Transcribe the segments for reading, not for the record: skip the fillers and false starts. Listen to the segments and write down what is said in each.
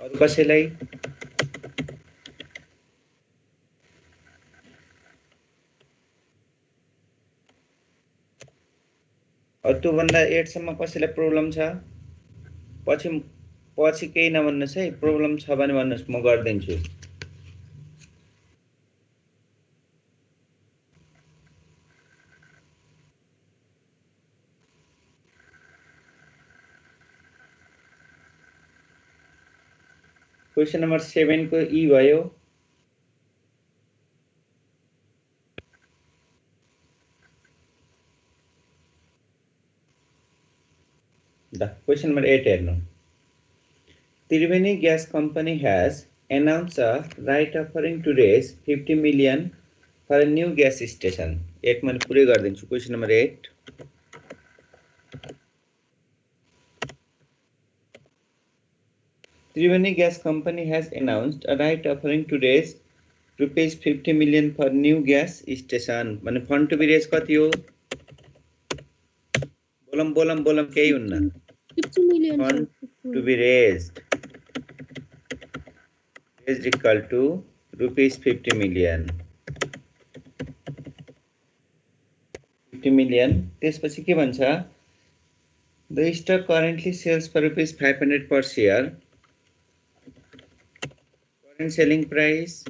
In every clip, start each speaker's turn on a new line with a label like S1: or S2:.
S1: अरु कसैलाई त्यो भन्दा 8 सम्म कसैलाई प्रब्लम छ पछि केही नभन्नुस् है प्रब्लम छ भने भन्नुस् म गर्दिन्छु क्वेशन नम्बर 7 को ई भयो Question number 8 हेर्नु Triveni Gas Company has announced a right offering to raise 50 million for a new gas station. 8 मैले पुरै गर्दिन्छु Question number 8 Triveni Gas Company has announced a right offering to raise rupees 50 million for new gas station. भने fund to be raised कति हो बोलम केही हुन्न
S2: 50 million
S1: fund to be raised is equal to rupees 50 million. 50 million. त्यसपछि के भन्छ? The stock currently sells for rupees 500 per share. Current selling price.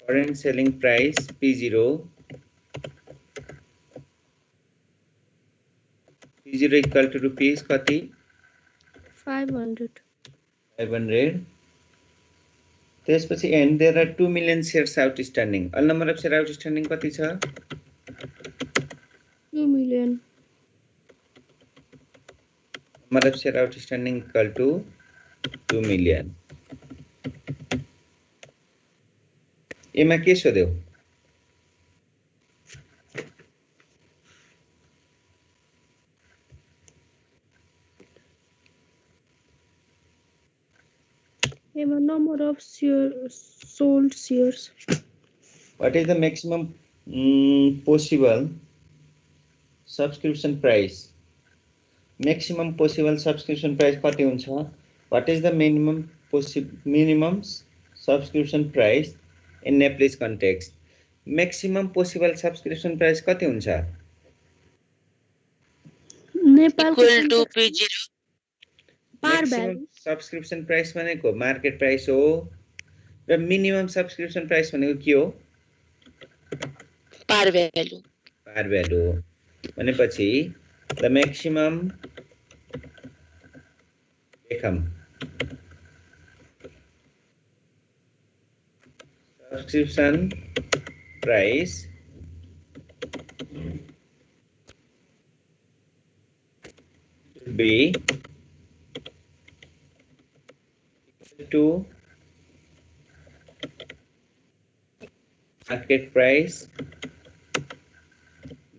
S1: Current selling price P0. P0 equal to rupees कति?
S2: 500.
S1: 500. त्यसपछि and there are 2 million shares outstanding. All number of shares outstanding कति छ?
S2: 2 million.
S1: Number of shares outstanding equal to 2 million. एमा के सोध्यो?
S2: Number of sold shares.
S1: What is the maximum possible subscription price? Maximum possible subscription price कति हुन्छ? What is the minimum subscription price in Nepalese context? Maximum possible subscription price कति हुन्छ?
S2: Nepal
S3: equal to P0.
S1: Maximum subscription price भनेको market price हो र minimum subscription price भनेको के हो?
S3: Par value.
S1: Par value भनेपछि the maximum लेखम subscription price should be to market price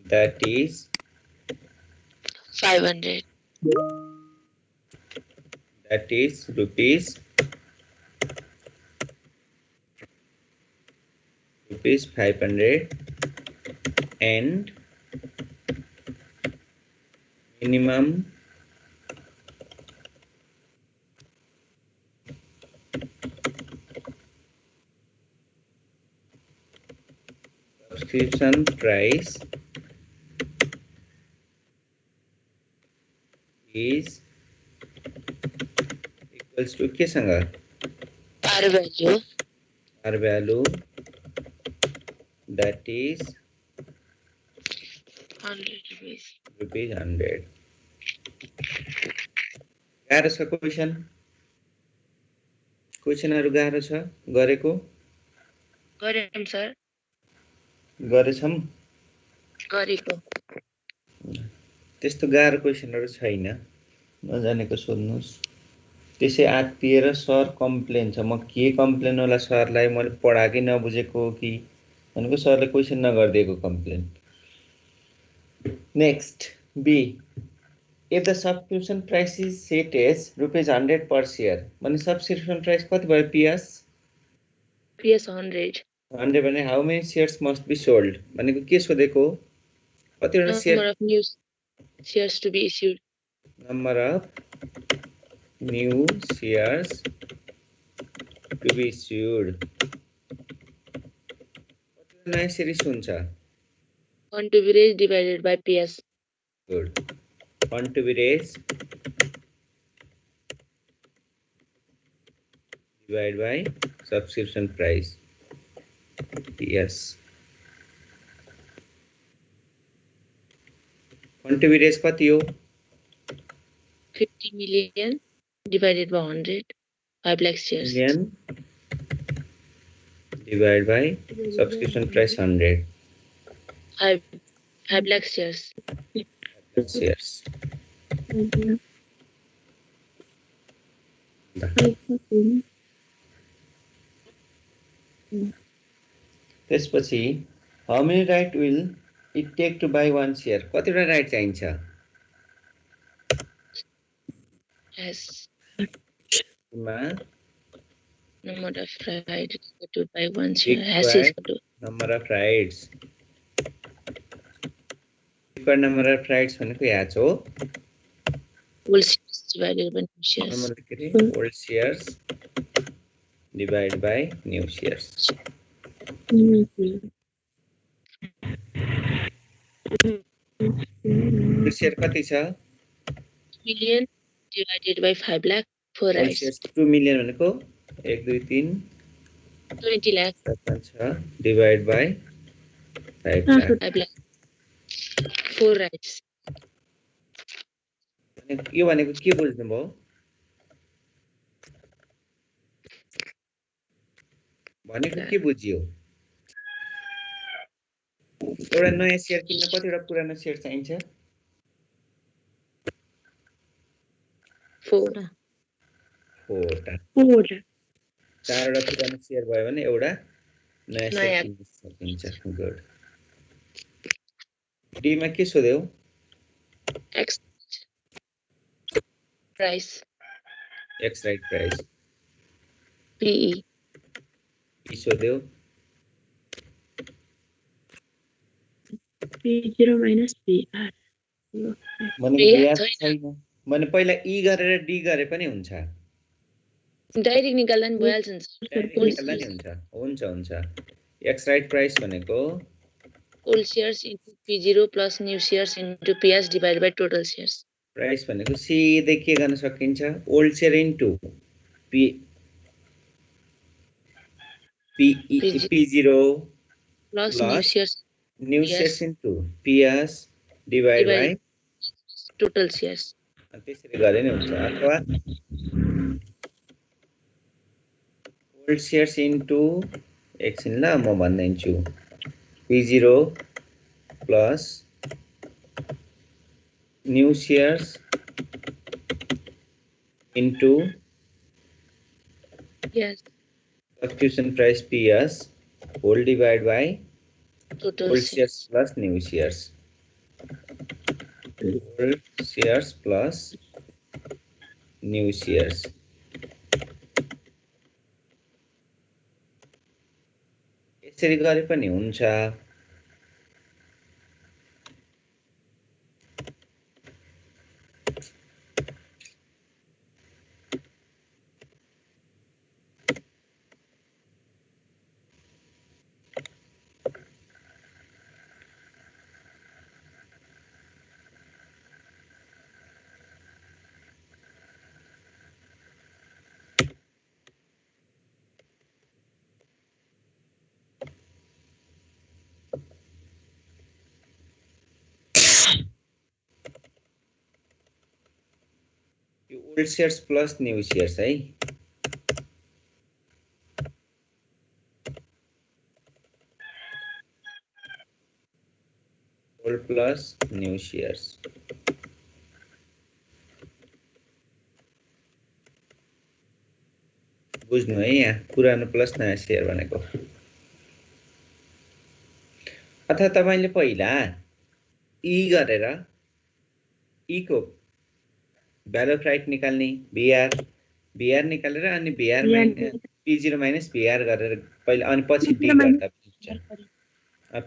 S1: that is
S3: 500.
S1: That is rupees 500 and minimum subscription price is equals to के सँग?
S3: Par value.
S1: Par value that is
S3: 100 rupees.
S1: Rupees 100. गाह्रो छ question? क्वेशनहरु गाह्रो छ गरेको?
S3: गरेम sir.
S1: गरेछम?
S3: गरेको.
S1: त्यस्तो गाह्रो क्वेशनहरु छैन नजानेको सोध्नुस् त्यसै आत्तिएर सर कम्प्लेन छ म के कम्प्लेन होला सरलाई मैले पढाकै नबुझेको हो कि भनेको सरले क्वेशन नगर्दिएको complain next be if the subscription price is set as rupees 100 per share भने subscription price कति भयो PS
S3: 100
S1: 100 भने how many shares must be sold भनेको के सोधेको कतिवटा share
S3: number of new shares to be issued
S1: number of new shares to be issued. नयाँ series हुन्छ.
S3: Fund to be raised divided by PS.
S1: Good. Fund to be raised divided by subscription price. Yes. Fund to be raised कति हो?
S3: 50 million divided by 100. 5 lakh shares.
S1: Million divided by subscription price 100.
S3: 5 lakh shares.
S1: Shares. त्यसपछि how many right will it take to buy one share? कतिवटा right चाहिन्छ?
S3: Yes.
S1: मा
S3: Number of rights to buy one share. Has is equal to
S1: number of rights. Required number of rights भनेको यहाँ छ हो.
S3: old shares divided by new shares.
S1: Number के रे? Old shares divided by new shares. Old share कति छ?
S3: Million divided by 5 lakh. 4
S1: Old
S3: rights.
S1: shares 2 million भनेको 1 2 3
S3: 20 lakh.
S1: 7 divided by 5 lakh.
S3: 5 lakh. 4 rights.
S1: यो भनेको के बुझ्नुभयो? भनेको के बुझियो? एउटा नयाँ शेयर किन्न कतिवटा पुरानो शेयर चाहिन्छ?
S3: 4.
S1: 4टा. 4वटा पुरानो शेयर भयो भने एउटा नयाँ शेयर किन्न सकिन्छ. गुड. डी मा के सोध्यौ?
S3: X price.
S1: X right price.
S3: PE.
S1: E सोध्यौ?
S2: P0 minus PR.
S1: भने ब्याज छैन. भने पहिला E गरेर D गरे पनि हुन्छ.
S3: डाइरेक्ट निकाल्दा नि भइहाल्छ नि
S1: डाइरेक्ट निकाल्दा नि हुन्छ. हुन्छ. X right price भनेको
S3: old shares into P0 plus new shares into PS divided by total shares.
S1: Price भनेको सिधै के गर्न सकिन्छ? Old share into P0
S3: plus new shares
S1: into PS divided by
S3: total shares.
S1: त्यसरी गरे नि हुन्छ. अथवा ओल्ड शेयर्स इन्टु एकछिन ल म भन्दैछु. P0 plus new shares into subscription price PS whole divided by
S3: total
S1: old shares plus new shares. Old shares plus new shares. यसरी गरे पनि हुन्छ. Old shares plus new shares है. Old plus new shares. बुझ्नु है यहाँ पुरानो plus नयाँ शेयर भनेको. अथवा तपाईले पहिला E गरेर E को भ्यालु अफ राइट निकाल्ने VR निकालेर अनि VR P0 minus VR गरेर पहिला अनि पछि D गर्दा हुन्छ.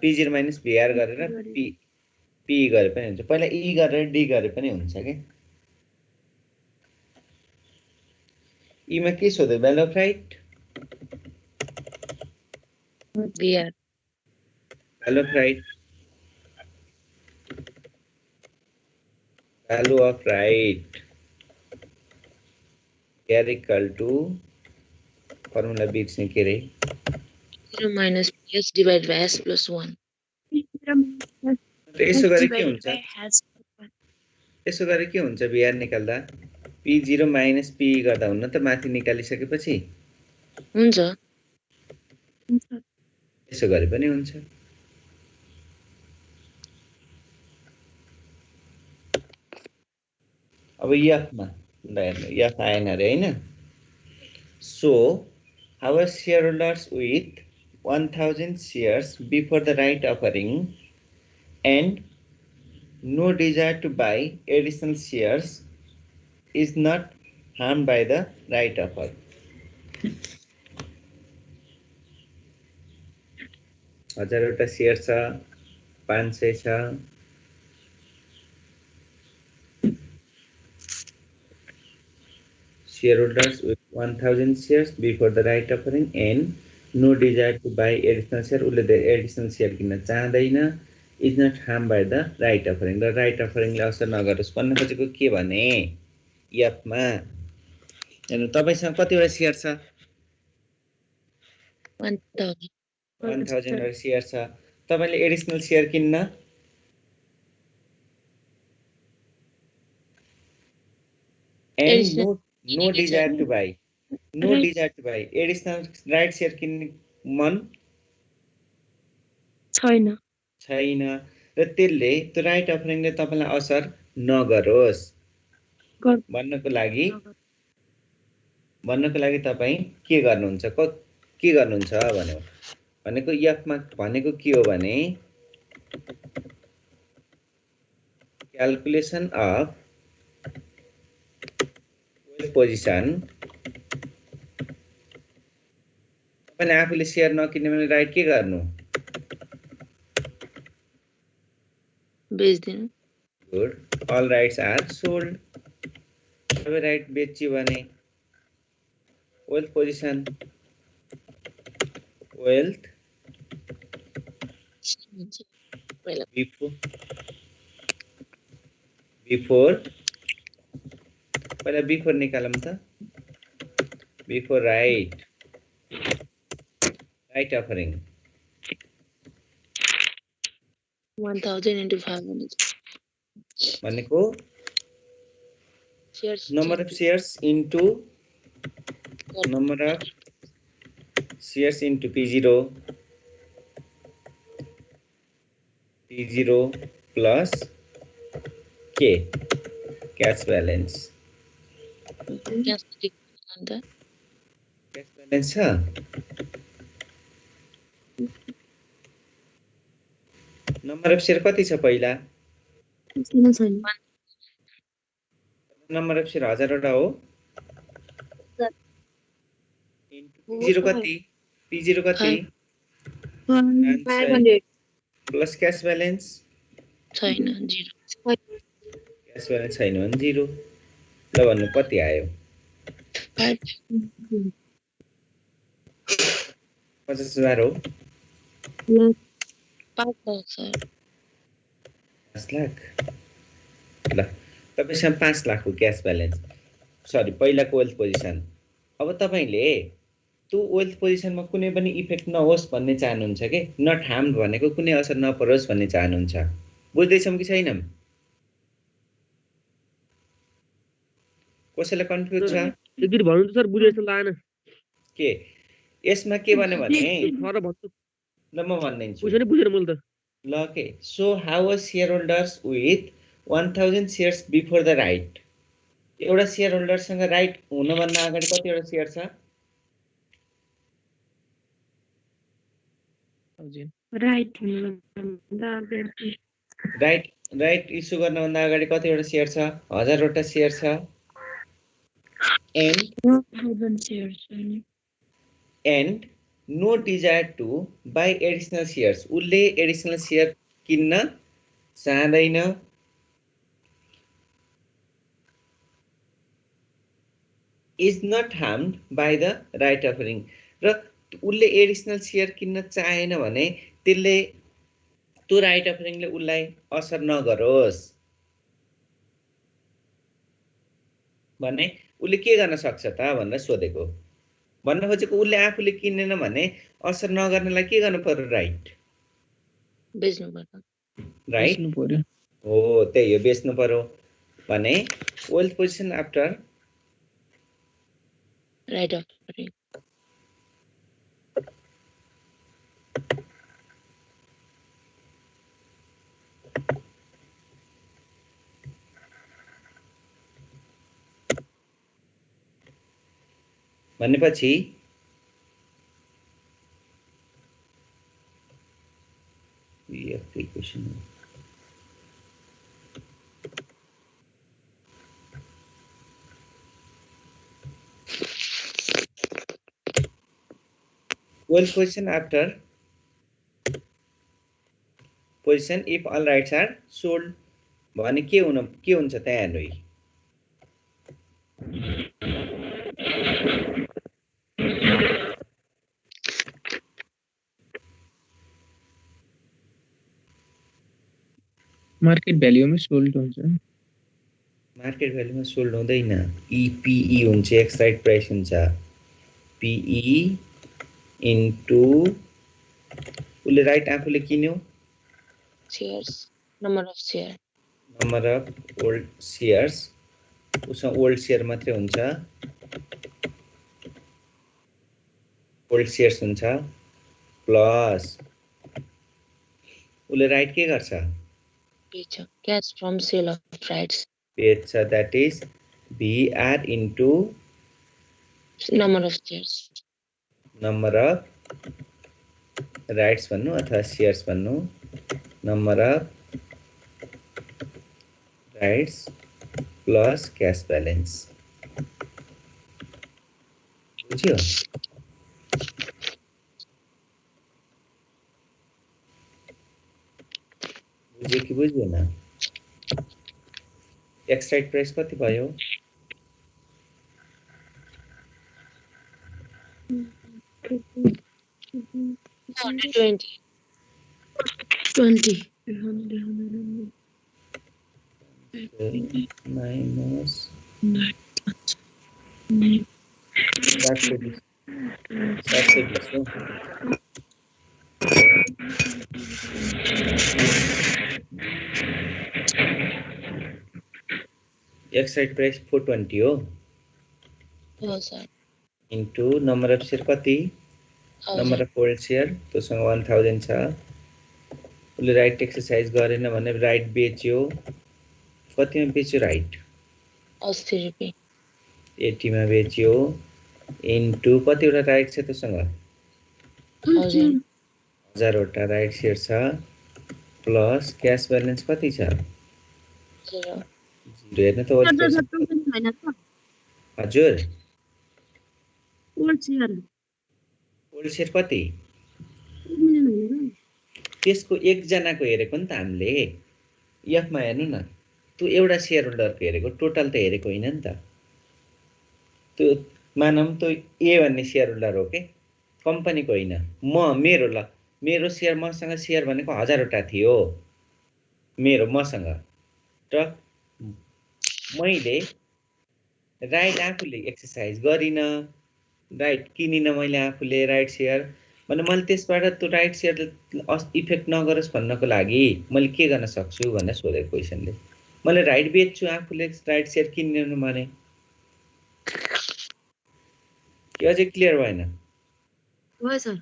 S1: P0 minus VR गरेर P गरे पनि हुन्छ. पहिला E गरेर D गरे पनि हुन्छ के. यीमा के सोध्यो value of right
S3: VR.
S1: Value of right value of right are equal to formula बिर्स्ने के रे
S3: 0 minus PS divided by S plus 1.
S1: यसो गरे के हुन्छ
S2: has
S1: यसो गरे के हुन्छ बिआर निकाल्दा P0 माइनस P गर्दा हुन्न त माथि निकालिसकेपछि
S3: हुन्छ
S1: यसो गरे पनि हुन्छ अब यफमा यफ आएन रे हैन so our shareholders with 1000 shares before the right offering and no desire to buy additional shares is not harmed by the right offer. हजारवटा शेयर छ 500 छ shareholders with 1000 shares before the right offering and no desire to buy additional share उले additional share किन्न चाहदैन is not harmed by the right offering. The right offering ले असर नगरोस् भन्ने खोजेको के भने यफमा हैन तपाईसँग कतिवटा शेयर छ
S3: 1000
S1: वटा शेयर छ तपाईले एडिशनल शेयर किन्न and no desire to buy additional right share किन्ने मन
S2: छैन
S1: र त्यसले त्यो राइट अफरिङले तपाईलाई असर नगरोस् भन्नको लागि तपाई के गर्नुहुन्छ भनेको यफमा भनेको के हो भने क्याल्कुलेसन अफ पोजिसन तपाईले आफूले शेयर नकिन्ने भने राइट के गर्नु
S3: बेच्दिनु
S1: good all rights are sold सबै राइट बेच्यो भने वेल्थ पोजिसन वेल्थ बिफोर पहिला बिफोर निकालौं त बिफोर राइट अफरिङ
S3: 1000 into 500
S1: भनेको
S3: shares
S1: number of shares into P0 plus K cash balance
S3: cash
S1: balance छ नम्बर अफ शेयर कति छ पहिला नम्बर अफ शेयर 1000 वटा हो P0 कति
S2: 500
S1: प्लस क्याश ब्यालेन्स
S3: छैन 0
S1: क्याश ब्यालेन्स छैन भने 0 ल भन्नु कति आयो 50,000 हो
S3: 5
S1: लाख ल तपाईसँग 5 लाख हो क्याश ब्यालेन्स सरी पहिलाको वेल्थ पोजिसन अब तपाईले त्यो वेल्थ पोजिसनमा कुनै पनि इफेक्ट नहोस् भन्ने चाहनुहुन्छ के नट हार्म भनेको कुनै असर नपरोस् भन्ने चाहनुहुन्छ बुझ्दैछौं कि छैनौं कसैलाई कन्फ्युज छ
S4: एकदिन भन्नु त सर बुझेछ लाएन
S1: के यसमा के भन्ने ल म भन्दिन्छु
S4: बुझेन मैले त
S1: ल के so how a share holders with 1000 shares before the right एउटा शेयर होल्डरसँग राइट हुन भन्दा अगाडि कतिवटा शेयर छ राइट इस्यु गर्न भन्दा अगाडि कतिवटा शेयर छ 1000 वटा शेयर छ and no desire to buy additional shares उले एडिशनल शेयर किन्न चाहदैन is not harmed by the right offering र उसले एडिसनल सेयर किन्न चाहेन भने त्यसले त्यो राइट अफरिङले उसलाई असर नगरोस् भने उसले के गर्न सक्छ त भनेर सोधेको भन्न खोजेको उसले आफूले किनेन भने असर नगर्नलाई के गर्नु पर्यो राइट
S3: बेच्नु पर्छ
S1: राइट
S4: बेच्नु पर्यो
S1: हो त्यही हो बेच्नु पर्यो भने wealth position after
S3: right offering
S1: भनेपछि question wealth position after position if all rights are sold भने के हुन्छ त्यहाँ हेर्नु
S5: मार्केट भ्याल्युमै सोल्ड हुन्छ
S1: मार्केट भ्याल्युमा सोल्ड हुँदैन ईपीई हुन्छ एक्स राइट प्राइस हुन्छ पीई इन्टु उसले राइट आफूले किन्यो
S3: shares number of share
S1: number of old shares उसमा ओल्ड शेयर मात्रै हुन्छ ओल्ड शेयर्स हुन्छ प्लस उसले राइट के गर्छ
S3: बेच्छ cash from sale of rights
S1: बेच्छ that is VR into
S3: number of shares
S1: number of rights भन्नु अथवा शेयर्स भन्नु number of rights plus cash balance बुझ्यो बुझ्यो कि बुझ्दैन एक्स राइट प्राइस कति भयो
S3: 120
S2: 20
S1: minus एक्स राइट प्राइस 420 हो
S3: हो sir
S1: into number of share कति नम्बर अफ ओल्ड सेयर त्योसँग 1000 छ उसले राइट एक्सरसाइज गरेन भने राइट बेच्यो कतिमा बेच्यो राइट
S3: 80 रुपियाँ
S1: 80 मा बेच्यो इन्टु कतिवटा राइट छ त्योसँग 1000 वटा राइट सेयर छ प्लस क्याश ब्यालेन्स कति छ
S3: 0
S1: हेर्नु त हजुर
S2: ओल्ड शेयर
S1: ओल्ड सेयर कति त्यसको एकजनाको हेरेको नि त हामीले एफमा हेर्नु न त्यो एउटा सेयर होल्डरको हेरेको टोटल त हेरेको होइन नि त त्यो मानौँ त्यो ए भन्ने सेयर होल्डर हो के कम्पनीको होइन मेरो सेयर मसँग सेयर भनेको 1000 वटा थियो मसँग र मैले राइट आफूले एक्सरसाइज गरिन राइट किनिन मैले आफूले राइट सेयर भने मैले त्यसबाट त्यो राइट सेयर इफेक्ट नगरोस् भन्नको लागि मैले के गर्न सक्छु भनेर सोधेको क्वेसनले मैले राइट बेच्छु आफूले राइट सेयर किन्नु भने यो अझै क्लियर भएन
S2: हो सर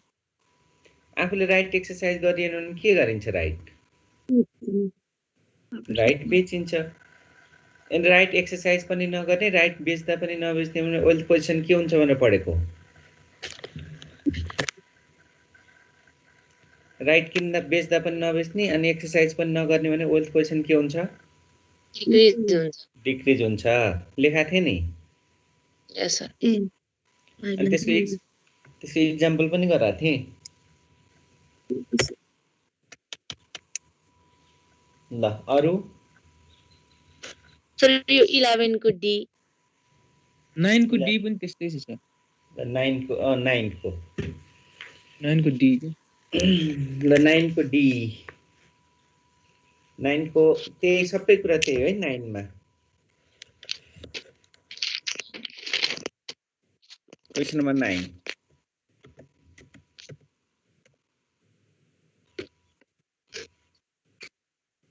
S1: आफूले राइट एक्सरसाइज गरिएन भने के गरिन्छ राइट बेचिन्छ अनि राइट एक्सरसाइज पनि नगर्ने राइट बेच्दा पनि नबेच्ने भने वेल्थ पोजिसन के हुन्छ भनेर पढेको राइट किन्दा बेच्दा पनि नबेच्ने अनि एक्सरसाइज पनि नगर्ने भने वेल्थ पोजिसन के हुन्छ डिक्रिज हुन्छ लेखा थिए नि
S3: यस सर
S1: अनि त्यसको एक्जाम्पल पनि गराएको थिएँ ल अरु
S3: सर यो 11 को डी
S5: 9 को डी पनि त्यस्तै छ सर।
S1: 9 को 9 को
S5: 9 को डी के
S1: ल 9 को डी 9 को त्यही सबै कुरा त्यही है 9 मा। Question number 9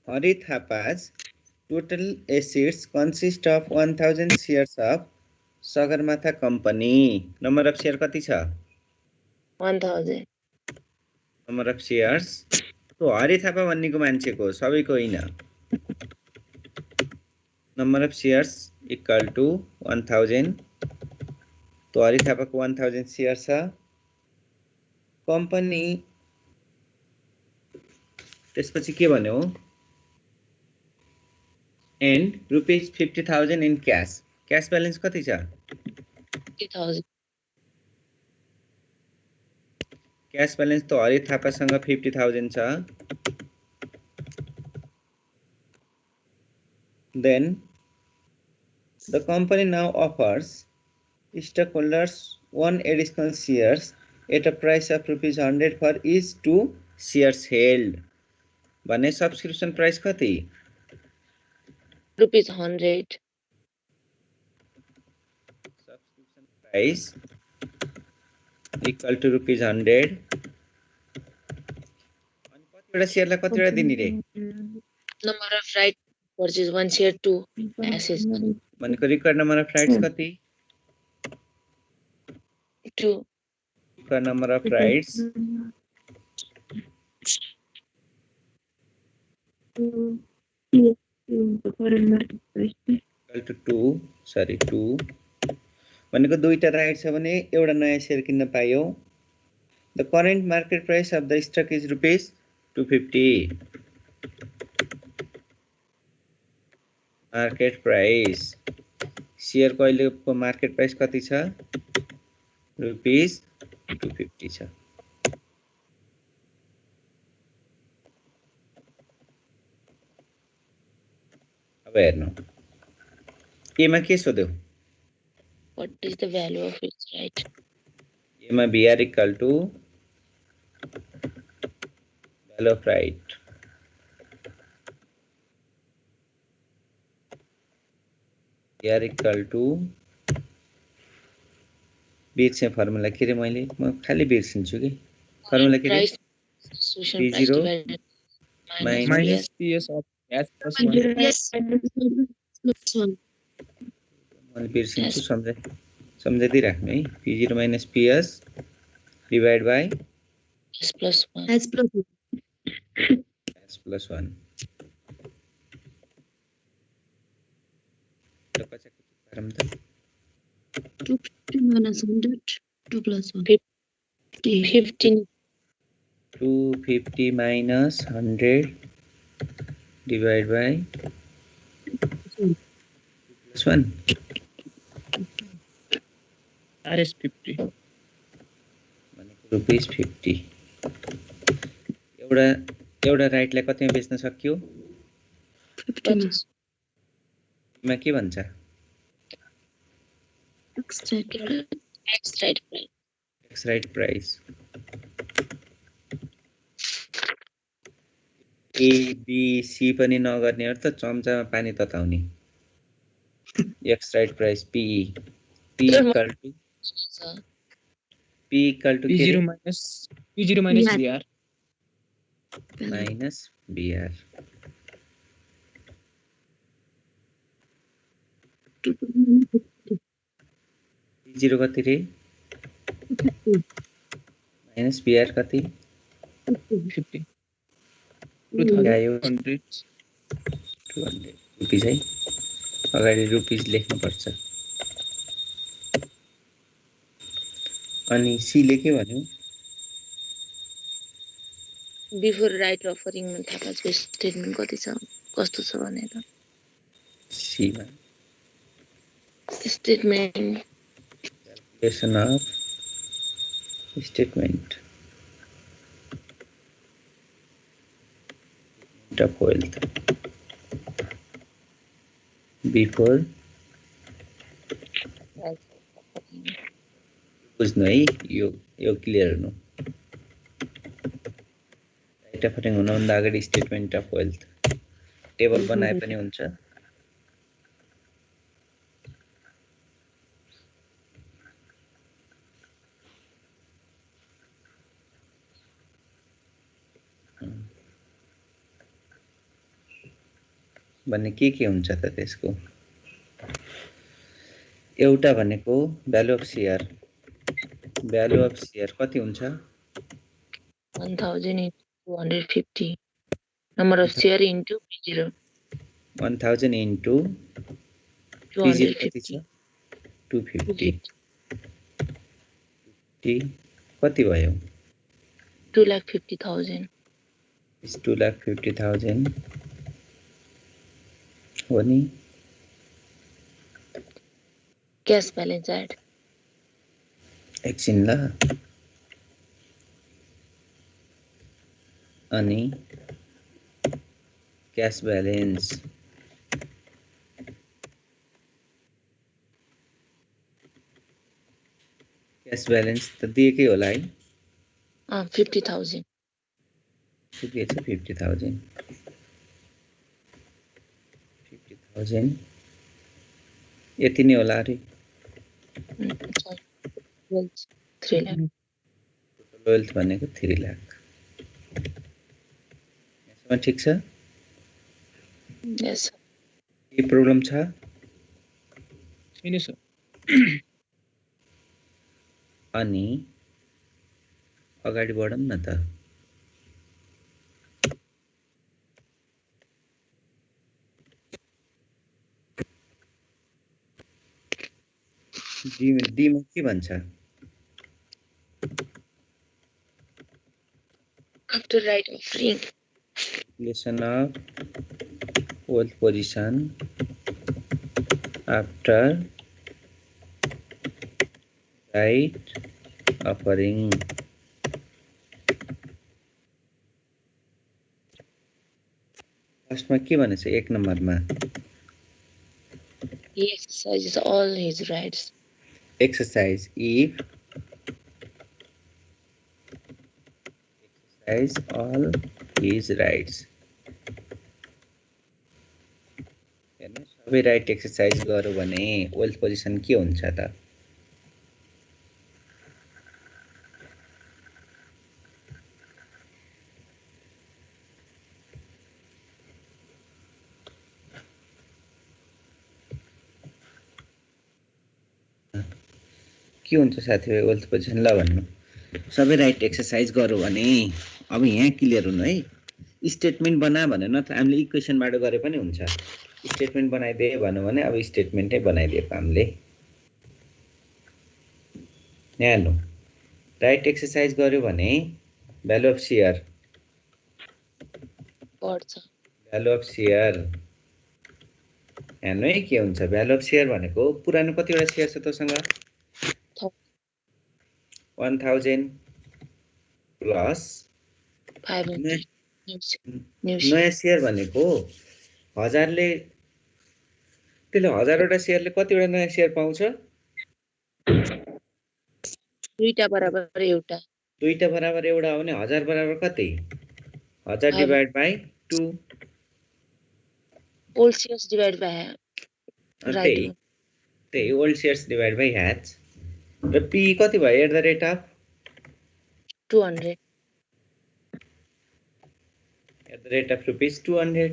S1: Hari Thapa's total assets consist of 1000 shares of Sagarmatha company. Number of share कति छ?
S3: 1000.
S1: Number of shares तो हरि थापा भन्नेको मान्छेको सबैको होइन। Number of shares equal to 1000 तो हरि थापाको 1000 शेयर छ। कम्पनी त्यसपछि के भन्यो? And rupees 50,000 in cash. Cash balance कति छ?
S3: 50,000.
S1: Cash balance तो हरि थापासँग 50,000 छ। Then the company now offers stockholders one additional shares at a price of rupees 100 for each 2 shares held. भने subscription price कति?
S3: Rupees 100.
S1: Subscription price equal to rupees 100. अनि कतिवटा शेयरलाई कतिवटा दिने रे?
S3: Number of right purchase 1 share 2 assets.
S1: भनेको required number of rights कति?
S3: 2.
S1: Required number of rights equal to 2 भनेको दुईटा राइट छ भने एउटा नयाँ शेयर किन्न पाइयो। The current market price of the stock is rupees 250. Market price share को अहिलेको मार्केट प्राइस कति छ? रुपीस 250 छ। अब हेर्नु एमा के सोध्यो?
S3: What is the value of its right?
S1: एमा BR equal to value of right. BR equal to बिर्से फर्मुला के रे मैले म खाली बिर्सिन्छु कि फर्मुला के रे P0
S5: minus PS of S plus 1
S1: मैले बिर्सिन्छु सम्झाइदिइ राख्नु है P0 minus PS divide by
S3: S plus 1.
S2: S plus
S1: 1
S2: $250 minus 100 2 plus 1
S3: 15.
S1: 250 minus 100 divide by plus 1
S5: RS 50
S1: भनेको रुपीस 50 एउटा राइटलाई कतिमा बेच्न सक्यो?
S2: 50
S1: मा के भन्छ?
S3: X right price.
S1: X right price A B C पनि नगर्ने हो त चम्चामा पानी तताउने। X right price P equal to
S5: P0 minus BR
S1: minus BR P0 कति रे? minus BR कति?
S5: 50 200
S1: रुपीस है अगाडि रुपीस लेख्नु पर्छ। अनि C ले के भन्यो?
S3: Before right offering मा थाहा पाएको स्टेटमेन्ट कति छ कस्तो छ भनेर
S1: C मा
S3: statement
S1: calculation of statement of wealth before बुझ्नु है यो क्लियर हुनु राइट अफरिङ हुनुभन्दा अगाडि स्टेटमेन्ट अफ वेल्थ टेबल बनाए पनि हुन्छ भन्ने के हुन्छ त त्यसको एउटा भनेको भ्यालु अफ शेयर कति हुन्छ
S3: 1000 into 250 number of share into P0
S1: 1000 into
S3: 250
S1: 250 कति भयो
S3: 2,50,000
S1: is 2,50,000 हो नि
S3: cash balance add
S1: एकछिन ल अनि क्याश ब्यालेन्स त दिएकै होला है
S3: 50,000
S1: दिएछ 50,000 यति नै होला रे
S3: 3 lakh
S1: वेल्थ भनेको 3 लाख यसमा ठीक छ
S3: yes
S1: के प्रब्लम छ
S5: छैन सर
S1: अनि अगाडि बढौँ न त डीमा के भन्छ
S3: after right offering
S1: calculation of wealth position after right offering फर्स्टमा के भनेछ एक नम्बरमा
S3: he exercises all his rights
S1: exercise all his rights हेर्नु सबै राइट एक्सरसाइज गर्यो भने वेल्थ पोजिसन के हुन्छ त के हुन्छ साथीभाइ वेल्थ पोजिसन ल भन्नु सबै राइट एक्सरसाइज गर्यो भने अब यहाँ क्लियर हुनु है स्टेटमेन्ट बना भने न त हामीले इक्वेसनबाट गरे पनि हुन्छ स्टेटमेन्ट बनाइदे भन्नु भने अब स्टेटमेन्टै बनाइदिएको हामीले यहाँ हेर्नु राइट एक्सरसाइज गर्यो भने भ्यालु अफ शेयर
S3: बढ्छ
S1: भ्यालु अफ शेयर हेर्नु है के हुन्छ भ्यालु अफ शेयर भनेको पुरानो कतिवटा शेयर छ तसँग 1000 प्लस
S3: 500
S1: नयाँ शेयर भनेको 1000 ले त्यसले 1000 वटा शेयरले कतिवटा नयाँ शेयर पाउँछ
S3: दुईटा बराबर एउटा
S1: हो भने 1000 बराबर कति 1000 divide by 2
S3: all shares divided by right
S1: त्यही all shares divided by hatch र p कति भयो at the rate of
S3: 200
S1: at the rate of rupees 200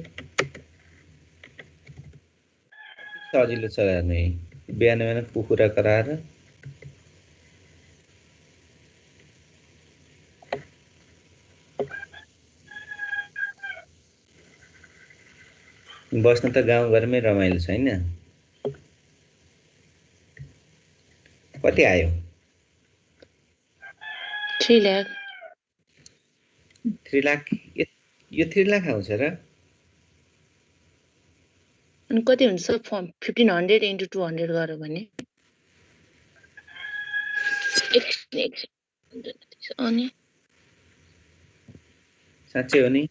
S1: सजिलो छ हेर्नु बिहान कुखुरा कराएर बस्न त गाउँ घरमै रमाइलो छ हैन कति आयो
S3: 3 lakh
S1: 3 लाख यो 3 लाख आउँछ र
S3: अनि कति हुन्छ 1500 into 200 गर्यो भने अनि
S1: साच्चै हो नि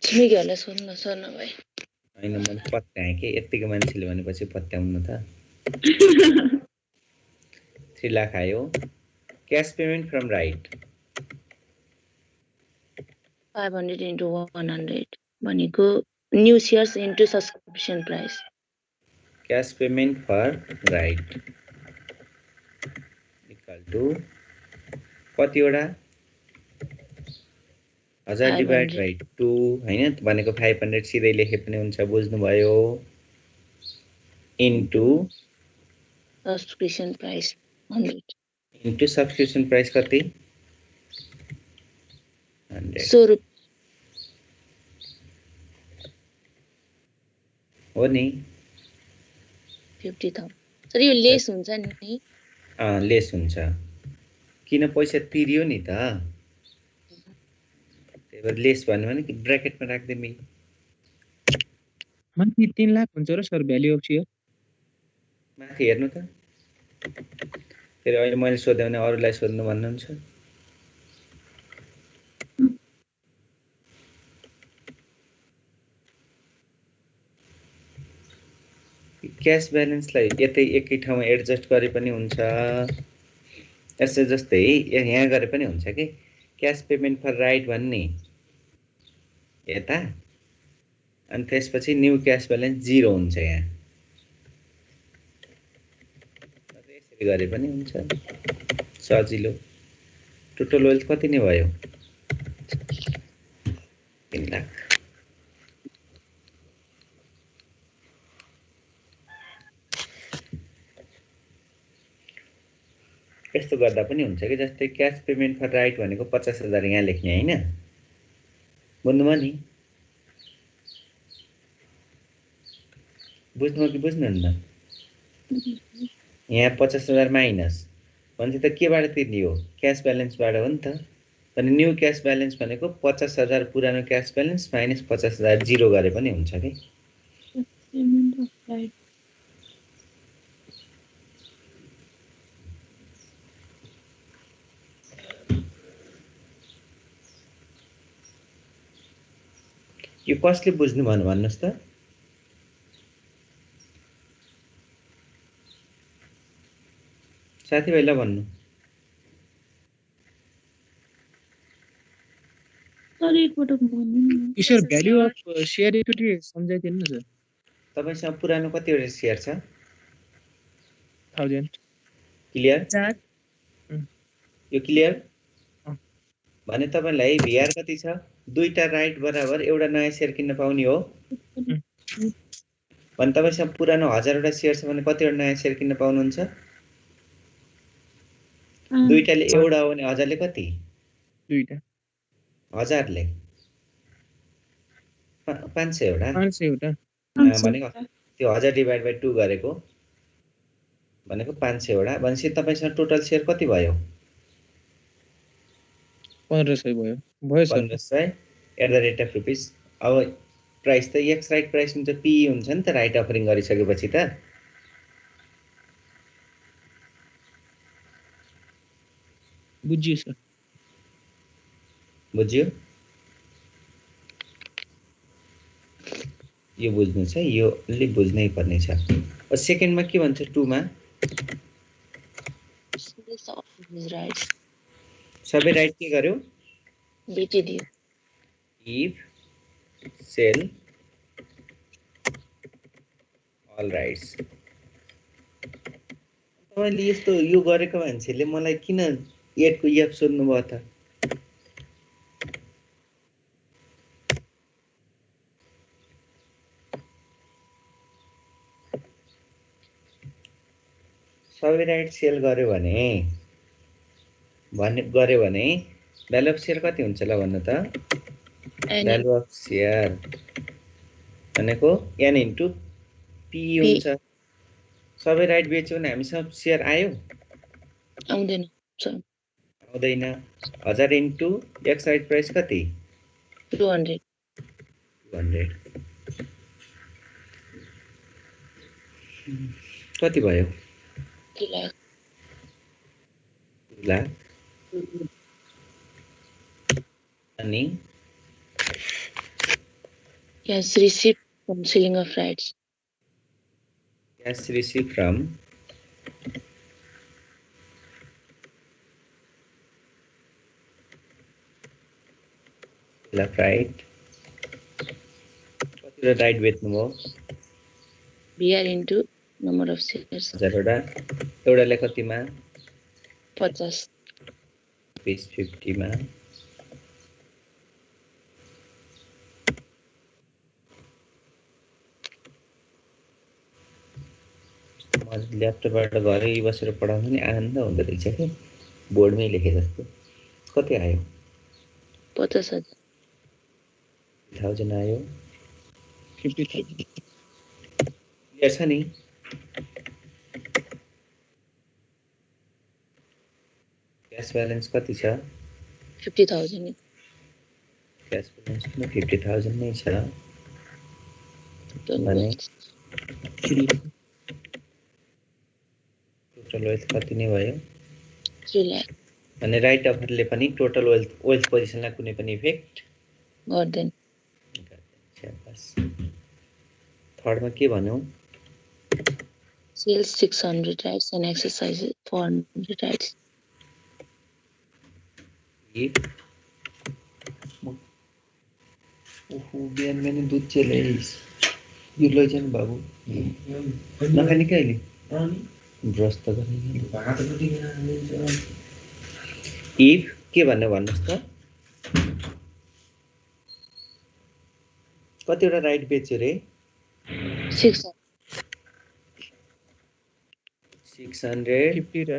S3: छिमेकीहरूलाई सोध्नु सर नभए
S1: हैन मैले पत्याएँ के यतिको मान्छेले भनेपछि पत्याउनु त 3 लाख आयो. Cash payment from right.
S3: 500 into 100 भनेको new shares into subscription price.
S1: Cash payment for right equal to कतिवटा 1000 डिवाइड बाइ 2 हैन भनेको 500 सिधै लेखे पनि हुन्छ बुझ्नुभयो into
S3: subscription price 100
S1: into subscription price कति 100
S3: 100
S1: हो नि
S3: 50,000 सर यो लेस हुन्छ नि
S1: लेस हुन्छ किन पैसा तिर्यो नि त त्यही भएर लेस भन्नु भने ब्र्याकेटमा राख्दै मि
S5: माथि 3 लाख हुन्छ र सर भ्याल्यु अफ शेयर
S1: माथि हेर्नु त फेरि अहिले मैले सोधे भने अरूलाई सोध्नु भन्नुहुन्छ क्याश ब्यालेन्सलाई यतै एकै ठाउँमा एडजस्ट गरे पनि हुन्छ यसै जस्तै यहाँ गरे पनि हुन्छ के क्याश पेमेन्ट फर राइट भन्ने यता अनि त्यसपछि न्यू क्याश ब्यालेन्स 0 हुन्छ यहाँ यसरी गरे पनि हुन्छ सजिलो टोटल वेल्थ कति नै भयो 3 लाख यस्तो गर्दा पनि हुन्छ कि जस्तै क्याश पेमेन्ट फर राइट भनेको 50,000 यहाँ लेख्ने हैन बुझ्नुभयो नि बुझ्नुभयो कि बुझ्नुहुन्न यहाँ 50,000 माइनस भन्छ त केबाट तिर्ने हो क्याश ब्यालेन्सबाट हो नि त अनि न्यू क्याश ब्यालेन्स भनेको 50,000 पुरानो क्याश ब्यालेन्स माइनस 50,000 0 गरे पनि हुन्छ के
S2: Payment of right.
S1: यो कसले बुझ्नु भन्नुस् त साथीभाइलाई भन्नु
S2: सर एकपटक भन्नु न
S5: sir value of share equity सम्झाइदिनु न सर
S1: तपाईसँग पुरानो कतिवटा शेयर छ
S5: 1000
S1: क्लियर यो क्लियर
S5: अँ।
S1: भने तपाईलाई भिआर कति छ दुईटा राइट बराबर एउटा नयाँ शेयर किन्न पाउने हो भने तपाईसँग पुरानो 1000 वटा शेयर छ भने कतिवटा नयाँ शेयर किन्न पाउनुहुन्छ दुईटाले एउटा हो भने 1000 ले कति
S5: दुईटा
S1: 1000 ले 500 वटा
S5: 500 वटा
S1: भनेको त्यो 1000 डिवाइड बाइ 2 गरेको भनेको 500 वटा भनेपछि तपाईसँग टोटल शेयर कति भयो
S5: 1500 भयो sir
S1: 1500 at the rate of rupees अब प्राइस त एक्स राइट प्राइस हुन्छ पी हुन्छ नि त राइट अफरिङ गरिसकेपछि त
S5: बुझियो सर
S1: बुझ्यो यो बुझ्नु छ यो अलि बुझ्नै पर्ने छ अब सेकेन्डमा के भन्छ 2 मा
S3: sales of these rights
S1: सबै राइट के गर्यो
S3: बेचिदियो
S1: if sell all rights तपाईले यस्तो यो गरेको मान्छेले मलाई किन 8 को एफ सोध्नु भयो त सबै राइट सेल गर्यो भने भ्यालु अफ शेयर कति हुन्छ ल भन्नु त भ्यालु अफ शेयर भनेको n इन्टु p हुन्छ सबै राइट बेच्यो भने हामीसँग शेयर आयो
S3: आउँदैन सर
S1: आउँदैन 1000 इन्टु एक्स राइट प्राइस कति
S3: 200
S1: कति भयो
S3: 3 लाख
S1: 2 लाख अनि
S3: cash received from selling of rights
S1: cash received from left right कतिवटा right बेच्नुभयो
S3: BR into number of shares.
S1: 1000 वटा एउटाले कतिमा
S3: 50.
S1: रुपिस 50 मा ल्यापटपबाट घरै बसेर पढाउनु नि आनन्द हुँदो रहेछ के बोर्डमै लेखे जस्तो कति आयो
S3: 50,000.
S1: 1000 आयो
S5: 50,000.
S1: क्लियर छ नि क्याश ब्यालेन्स कति छ
S3: 50,000.
S1: क्याश ब्यालेन्स पनि 50,000 नै छ
S3: Total
S1: भने
S3: wealth.
S1: 3 टोटल वेल्थ कति नै भयो
S3: 3 lakh.
S1: भने राइट अफरले पनि टोटल वेल्थ पोजिसनलाई कुनै पनि इफेक्ट
S3: गर्दैन.
S1: बस थर्डमा के भन्यौ
S3: Sales 600 rights and exercises 400 rights.
S1: ओहो बिहान मैंने दूध चले यो लैजानु बाबु नखाने के अहिले ब्रस त गरेँ इफ के भन्ने भन्नुस् त कतिवटा राइट बेच्यो रे
S3: 600.
S1: 600
S5: 50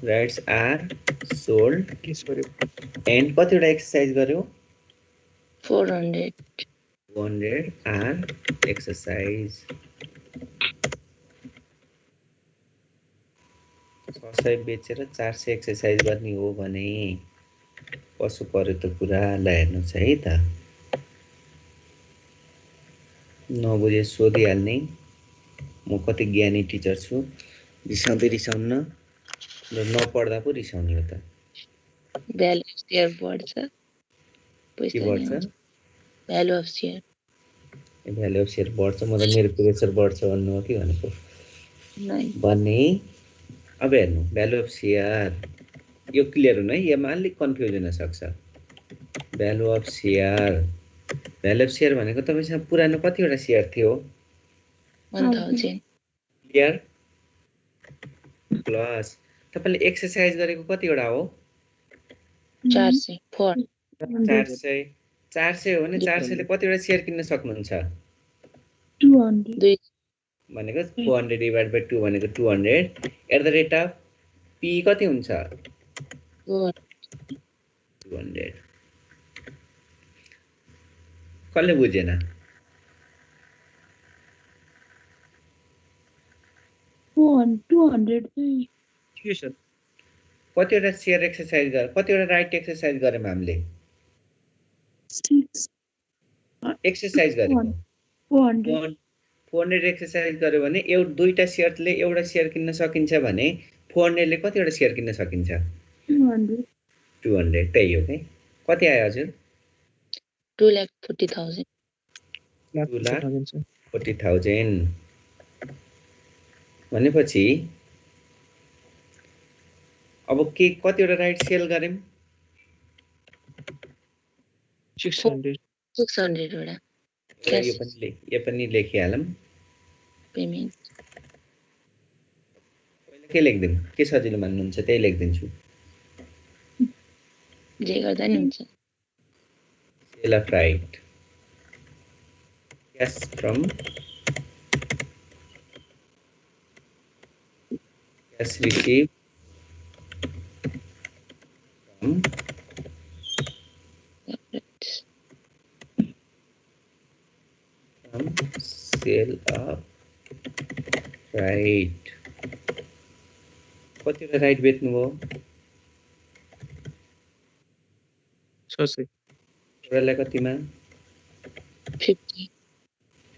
S1: rights are sold
S5: केस गर्यो
S1: and कतिवटा एक्सरसाइज गर्यो
S3: 400.
S1: 200 are exercise 600 बेचेर 400 एक्सरसाइज गर्ने हो भने कसो पर्यो त कुरा ल हेर्नुस् है त नबुझे सोधिहाल्ने म कति ज्ञानी टिचर छु रिसाउन्न र नपढ्दा पो रिसाउने हो त
S3: Value of share बढ्छ.
S1: के
S3: पैसा
S1: बढ्छ
S3: नि value of share.
S1: Value of share बढ्छ म त मेरो प्रेसर बढ्छ भन्नु हो कि भनेको
S3: Nine.
S1: भन्ने अब हेर्नु भ्यालु अफ सेयर यो क्लियर हुन है यसमा अलिक कन्फ्युज हुन सक्छ भ्यालु अफ सेयर भनेको तपाईसँग पुरानो कतिवटा सेयर थियो
S3: 1000.
S1: क्लियर प्लस तपाईले एक्सरसाइज गरेको कतिवटा हो
S3: 400. 4.
S1: 400 हो भने 400 ले कतिवटा सेयर किन्न सक्नुहुन्छ
S2: 200.
S3: 2.
S1: भनेको 400 डिभाइड बाइ 2 भनेको 200 at the rate of P कति हुन्छ 200 कसले बुझेन
S2: 200 चाहिँ
S5: के सर
S1: कतिवटा सेयर एक्सरसाइज गरे कतिवटा राइट एक्सरसाइज गर्यौं हामीले
S2: 6
S1: एक्सरसाइज गरेको
S2: 400
S1: 400 एक्सरसाइज गर्यो भने दुईटा सेयरले एउटा सेयर किन्न सकिन्छ भने 400 ले कतिवटा सेयर किन्न सकिन्छ
S2: 200
S1: 200 त्यही हो के कति आयो हजुर
S3: 2,40,000.
S1: 2,40,000 भनेपछि अब के कतिवटा राइट सेल गर्यौं
S5: 600
S3: 600 वटा
S1: यो पनि लेखिहालौं
S3: पेमेन्ट.
S1: पहिला के लेख्दिम के सजिलो मान्नुहुन्छ त्यही लेख्दिन्छु
S3: जे गर्दा नि हुन्छ.
S1: Sale of right cash from cash received from sale of right कतिवटा राइट बेच्नुभयो
S5: 600
S1: एउटालाई कतिमा
S3: 50.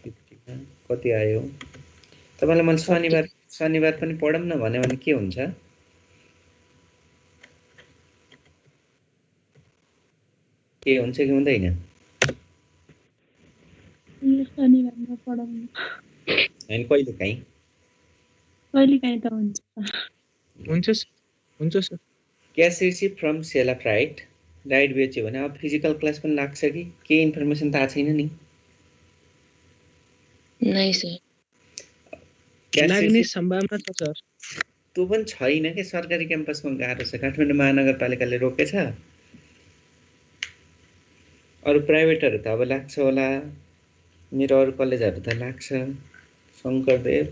S1: 50 मा कति आयो तपाईलाई मैले शनिबार पनि पढौँ न भने के हुन्छ के हुन्छ कि हुँदैन
S2: यो शनिबारमा पढाउनु
S1: होइन कहिले काहीँ
S2: कहिलेकाहीँ त हुन्छ
S5: हुन्छ sir
S1: cash receive from sale of right right बेच्यो भने अब फिजिकल क्लास पनि लाग्छ कि केही इन्फर्मेसन थाहा छैन नि
S3: नहीं सर
S1: क्यास
S5: लाग्ने
S1: रिसिभ
S5: सम्भावना छ सर
S1: त्यो पनि छैन कि सरकारी क्याम्पसमा गाह्रो छ काठमाडौँ महानगरपालिकाले रोकेछ अरू प्राइभेटहरू त अब लाग्छ होला मेरो अरू कलेजहरू त लाग्छ Shankardev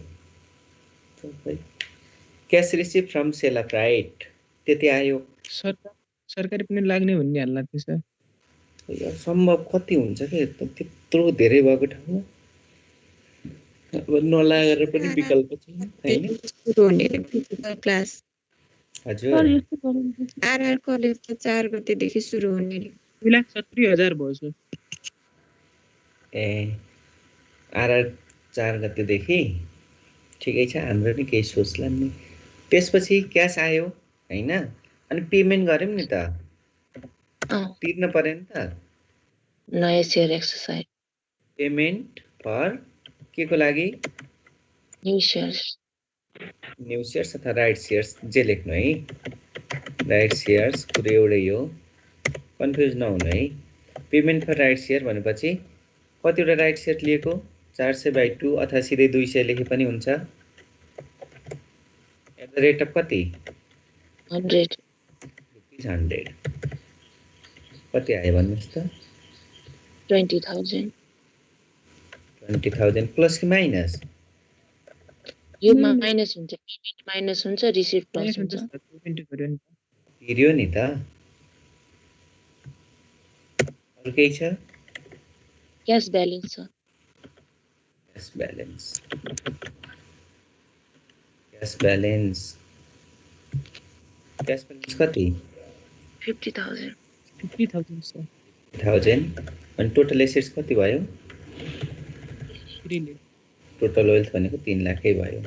S1: cash receive from sale of right त्यति आयो
S5: सरकारी पनि लाग्ने भन्ने हाल्ला थियो सर
S1: यो सम्भव कति हुन्छ कि त्यत्रो धेरै भएको ठाउँमा अब नलागेर पनि विकल्प छैन होइन
S6: सुरु हुने फिजिकल क्लास
S1: हजुर
S2: सर यस्तो गरौँ
S6: आरआर कलेज त 4 गतेदेखि सुरु हुने
S5: 2,70,000 भयो सर
S1: ए आरआर 4 गतेदेखि ठिकै छ हाम्रो नि केही सोच्ला नि त्यसपछि क्यास आयो होइन अनि पेमेन्ट गऱ्यौँ नि त तिर्न पर्यो नि त
S3: नयाँ सेयर एक्सर्साइज
S1: पेमेन्ट फर के को लागि
S3: न्यू शेयर्स
S1: न्यू सेयर्स अथवा राइट सेयर्स जे लेख्नु है राइट सेयर्स कुरो एउटै हो कन्फ्युज नहुनु है पेमेन्ट फर राइट सेयर भनेपछि कतिवटा राइट सेयर लिएको 400/2 अथवा सिधै 200 लेखे पनि हुन्छ एट द रेट अफ कति
S3: 100
S1: 100 कति आयो भन्नुहोस् त
S3: 20,000
S1: 20,000 प्लस कि माइनस
S3: यो माइनस हुन्छ पेमेन्ट माइनस हुन्छ रिसिभ प्लस हुन्छ
S1: तिर्यो नि त अरू केही छ
S3: क्याश ब्यालेन्स छ
S1: क्यास ब्यालेन्स क्यास ब्यालेन्स कति
S3: 50,000
S5: 50,000 सर
S1: 1000 अनि टोटल एसेट्स कति भयो टोटल वेल्थ भनेको 3 लाखै भयो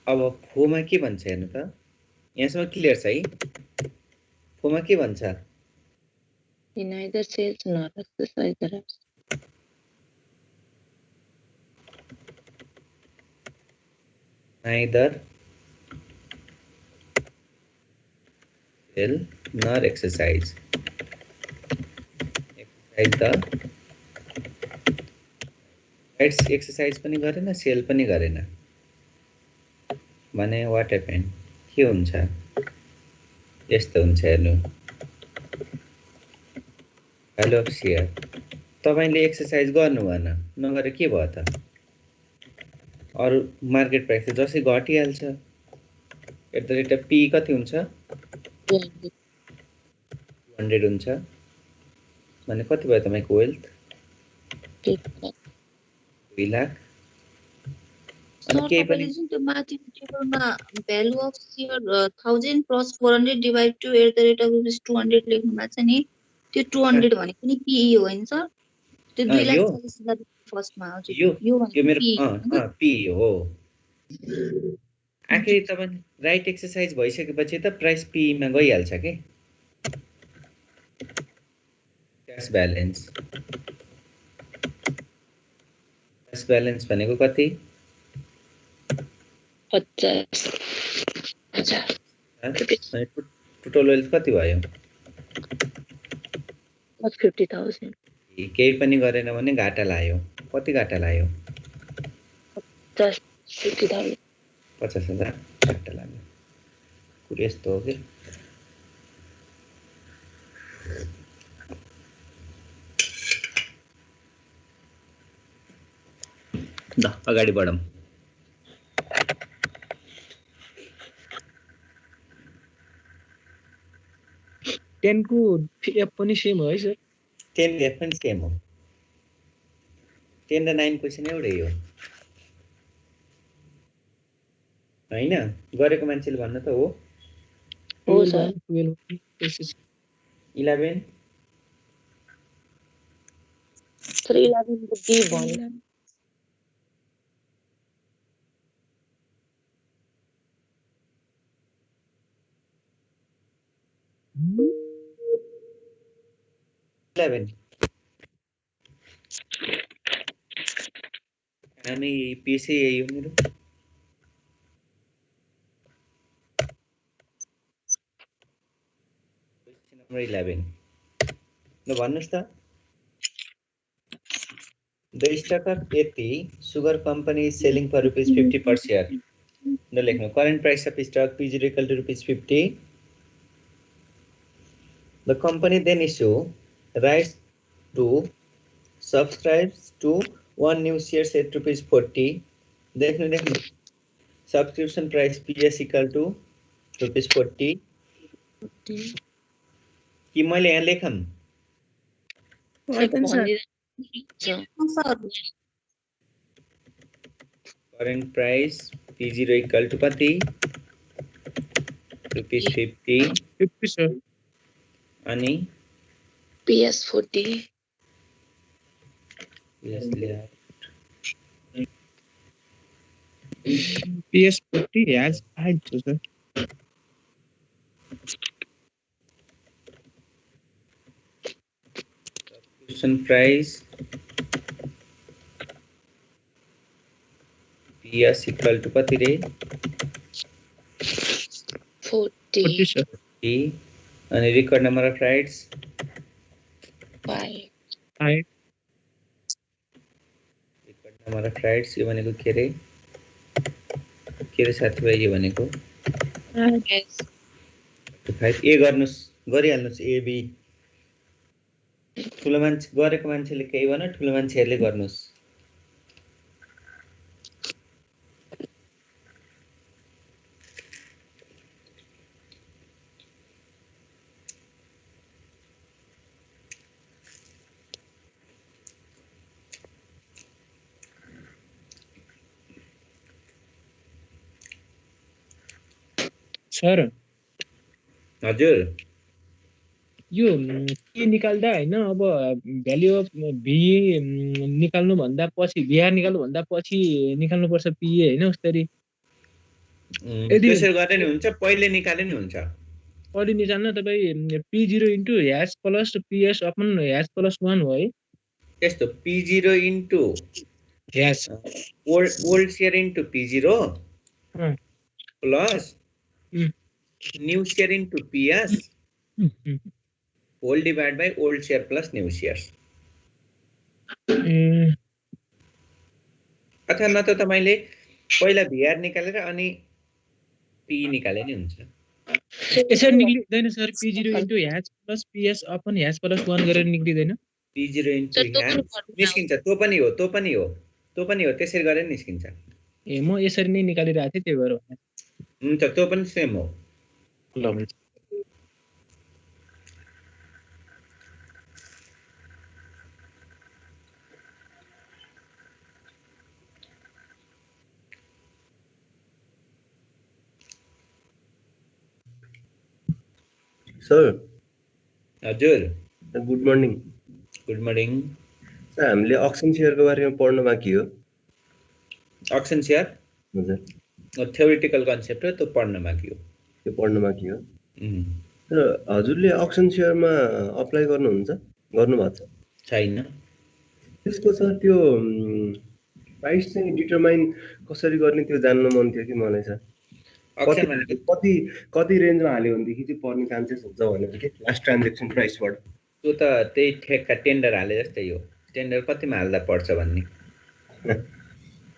S1: अब फोमा के भन्छ हेर्नु त यहाँसम्म क्लियर छ है फोमा के भन्छ
S3: He neither sells nor exercises the rights.
S1: neither sell nor exercise the rights exercise पनि गरेन सेल पनि गरेन भने वाट ह्यापन के हुन्छ यस्तो हुन्छ हेर्नु भ्यालु अफ सेयर तपाईले एक्सर्साइज गर्नु भएन नगरे के भयो त अरु मार्केट प्राइस जसै घटिहाल्छ at the rate of P कति हुन्छ 200 हुन्छ भने कति भयो तपाईको वेल्थ 2 लाख
S7: सर तपाईले जुन त्यो माथि टेबलमा value of share 1000 plus 400 divide to at the rate of rupees 200 लेख्नु भएको छ नि त्यो 200 भनेको नि पीई हो हैन सर त्यो 2,40,000 फर्स्टमा हजुर यो
S1: मेरो पी हो आखिर तपाईं राइट एक्सर्साइज भइसकेपछि त प्राइस पी मा गइहाल्छ के क्याश ब्यालेन्स भनेको कति
S3: 50,000
S1: टोटल वेल्थ कति भयो
S3: 50,000
S1: केही पनि गरेन भने घाटा लायो कति घाटा लायो
S3: 50,000
S1: 50,000 घाटा लाग्यो कुरो यस्तो हो कि ल अगाडि बढौं
S5: 10 को एफ पनि सेम हो है सर
S1: 10 एफ पनि सेम हो 10 र 9 क्वेशन एउटै हो हैन गरेको मान्छेले भन्न त हो
S3: हो सर
S1: 11
S3: सर 11 को बी भन्नु
S1: 11 अनि पीसी यही हो मेरो क्वेशन नम्बर 11 ल भन्नुस् त The stock of Yeti Sugar Company is selling for ₹50 per share. No लेख्नु current price of stock P0 equal to ₹50. The company then issue rights to subscribe to one new shares at ₹40. लेख्नु subscription price PS equal to ₹40. कि मैले यहाँ लेखम current price P0 equal to कति ₹50
S5: 50 sir.
S1: अनि
S3: PS 40.
S1: yes layout
S5: PS 40 has add to sir.
S1: subscription price PS equal to कति रे
S3: 40.
S5: 40 sir.
S1: अनि record number of rights
S3: 5.
S1: record number of rights यो भनेको के रे साथीभाइ यो भनेको
S3: Yes.
S1: 5 ए गर्नुस् गरिहाल्नुस् ए बी ठुलो मान्छे गरेको मान्छेले केही भन ठुलो मान्छेहरुले गर्नुस्
S5: सर
S1: हजुर
S5: यो के निकाल्दा हैन अब भ्यालु अफ भी निकाल्नु भन्दा पछि भिआर निकाल्नु भन्दा पछि निकाल्नु पर्छ पीए हैन उसरी
S1: त्यसै गरे नि हुन्छ पहिले निकाले नि हुन्छ
S5: पहिले निकाल्न तपाई p0 into hash plus ps upon hash plus 1 हो है
S1: यस्तो p0 into
S5: hash
S1: old share into p0 plus new share into ps whole divide by old share plus new shares अथवा न त तपाईले पहिला भिआर निकालेर अनि पी निकाले नि हुन्छ
S5: यसरी निक्लिदैन sir p0 into hash plus ps upon hash plus 1 गरेर निक्लिदैन
S1: p0 इन्टु ह्याश निस्किन्छ त्यो पनि हो त्यसरी गरेर निस्किन्छ
S5: ए म यसरी नै निकालिरहेको थिए त्यही भएर
S1: हुन्छ त्यो पनि सेम हो
S5: ल हुन्छ
S8: सर
S1: हजुर
S8: गुड मर्निङ सर हामीले अक्सन शेयरको बारेमा पढ्न बाँकी हो
S1: अक्सन शेयर
S8: हजुर
S1: थ्योरेटिकल कन्सेप्ट हो त्यो पढ्न बाँकी हो
S8: सर हजुरले अक्सन शेयरमा अप्लाई गर्नुहुन्छ गर्नुभएको छ
S1: छैन
S8: त्यसको सर त्यो प्राइस चाहिँ डिटरमाइन कसरी गर्ने त्यो जान्न मन थियो कि मलाई सर
S1: अक्सन भनेको
S8: कति रेन्जमा हाल्यो भनेदेखि चाहिँ पर्ने चान्सेस हुन्छ भनेर के लास्ट ट्रान्ज्याक्सन प्राइसबाट
S1: त्यो त त्यही ठेक्का टेन्डर हाले जस्तै हो टेन्डर कतिमा हाल्दा पर्छ भन्ने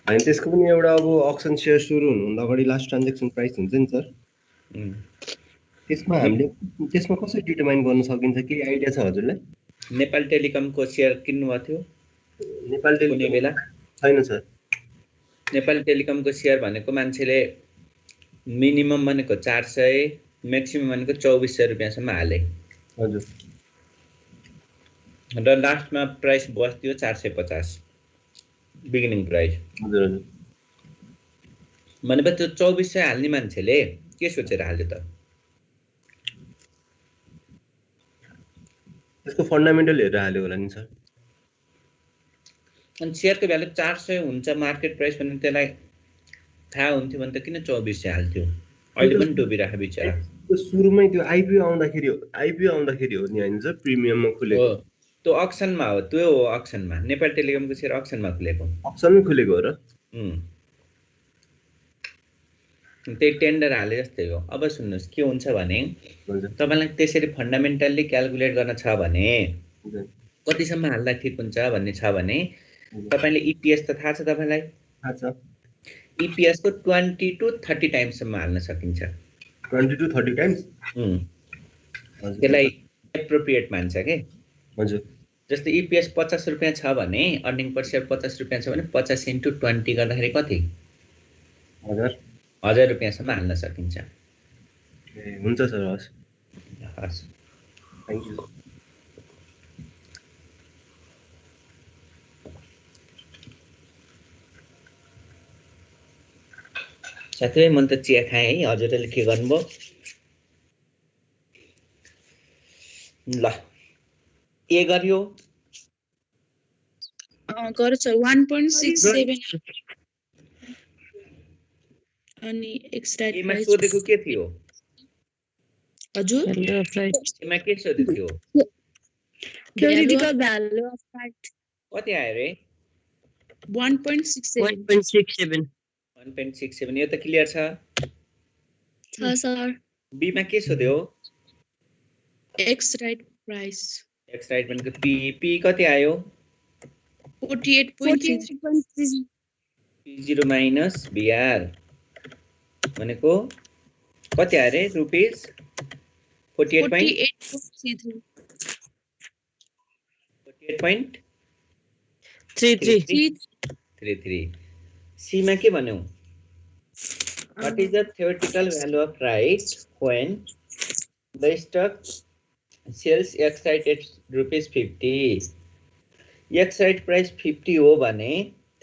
S8: अनि त्यसको पनि एउटा अब अक्सन शेयर सुरु हुनुभन्दा अगाडि लास्ट ट्रान्ज्याक्सन प्राइस हुन्छ नि सर त्यसमा कसरी डिटरमाइन गर्न सकिन्छ केही आइडिया छ हजुरलाई
S1: नेपाल टेलिकमको शेयर किन्नु भएको थियो
S8: नेपाल टेलिकम
S1: कुनै बेला
S8: छैन सर
S1: नेपाल टेलिकमको शेयर भनेको मान्छेले मिनिमम भनेको 400 म्याक्सिमम भनेको 2400 रुपैयाँसम्म हाले
S8: हजुर
S1: र लास्टमा प्राइस बस्थ्यो 450 बिगिनिङ प्राइस
S8: हजुर हजुर
S1: भनेपछि त्यो 2400 हाल्ने मान्छेले के सोचेर हाल्यो त
S8: त्यसको फन्डामेन्टल हेरेर हाल्यो होला नि सर
S1: अनि शेयरको भ्यालु 400 हुन्छ मार्केट प्राइस भने त्यसलाई थाहा हुन्थ्यो भने त किन 2400 हाल्थ्यो अहिले पनि डुबिराख बिचरा
S8: त्यो सुरुमै त्यो आइपिओ आउँदाखेरि हो नि हैन सर प्रिमियममा खुलेको
S1: त्यो अक्सनमा हो, त्यो हो अक्सनमा, नेपाल टेलिकमको सेयर अक्सनमा खुलेको।
S8: अप्सनमै खुलेको हो र?
S1: त्यही टेन्डर हाले जस्तै हो। अब सुन्नुहोस् के हुन्छ भने
S8: हजुर
S1: तपाईँलाई त्यसरी फन्डामेन्टल्ली क्याल्कुलेट गर्न छ भने
S8: हजुर
S1: कतिसम्म हाल्दा ठिक हुन्छ भन्ने छ भने तपाईँले इपिएस त थाहा छ तपाईँलाई,
S8: थाहा छ।
S1: इपिएस को 20 to 30 टाइम्ससम्म हाल्न सकिन्छ।
S8: 20 to 30 टाइम्स? हजुर
S1: त्यसलाई एप्रोप्रिएट मान्छ के।
S8: हजुर
S1: जस्तै इपिएस 50 रुपियाँ छ भने अर्निङ पर सेयर 50 रुपियाँ छ भने 50 into 20 गर्दाखेरि कति? 1000 रुपियाँसम्म हाल्न सकिन्छ।
S8: ए हुन्छ सर, हस्
S1: हस्,
S8: थ्याङ्क यू।
S1: साथीभाइ म त चिया खाएँ है, हजुरले के गर्नुभयो? ल ए गर्यो
S3: गर्छ 1.67 अनि एक्स्ट्रा
S1: एमा
S3: प्राइस
S1: सोधेको के थियो?
S3: हजुर
S1: एमा के सोधेको थियो?
S2: Theoretical value of fact.
S1: कति आयो रे?
S3: 1.67
S1: 1.67। यो त क्लियर छ।
S2: Sir.
S1: बी मा के सोध्यो?
S3: X right price
S1: ex right भनेको पी, पी कति आयो?
S3: 48.33
S1: P0 माइनस बीआर भनेको कति आयो रे? रुपीस 48.33। सी मा के भन्यौ? What is the theoretical value of right when the stock sells X right at ₹50? X right price 50 हो भने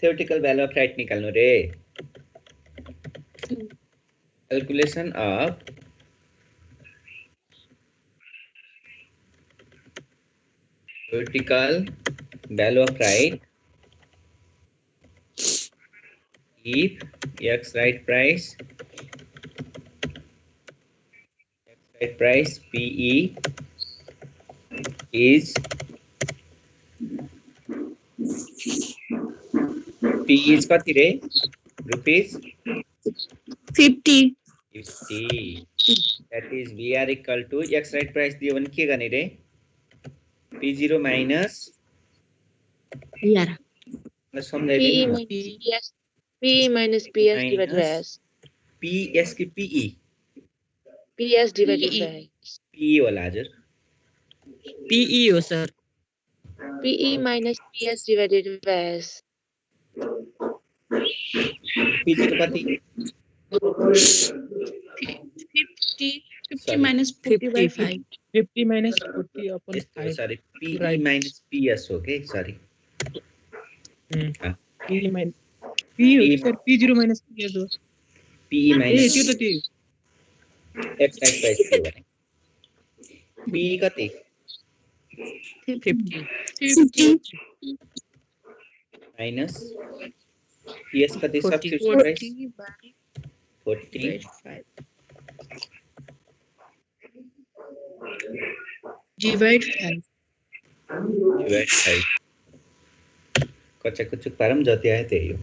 S1: theoretical value of right निकाल्नु रे। Calculation of theoretical value of right if X right price PE is कति रे? Rupees
S2: 50.
S1: That is VR equal to X right price दियो भने के गर्ने रे? P0 minus
S2: Yeah.
S1: सम्झाइदिनु।
S3: P minus PS divided by S.
S1: PS की PE?
S3: PS divided by S.
S1: PE होला हजुर।
S4: PE हो sir.
S3: PE minus PS divided by S.
S1: P0 कति?
S3: 50 minus 40 by 5.
S5: 50 minus 40 upon 5.
S1: Sorry, PE minus PS हो के? Sorry।
S5: PE minus PE हो sir, P0 minus PS हो।
S1: PE minus
S5: त्यो त त्यो
S1: X right price दियो भने। PE कति?
S5: 50
S1: माइनस PS कति?
S3: 40
S1: substitute price 40
S3: divide 5.
S1: divide 5। कच्चा कुचुक पारम जति आयो त्यही हो।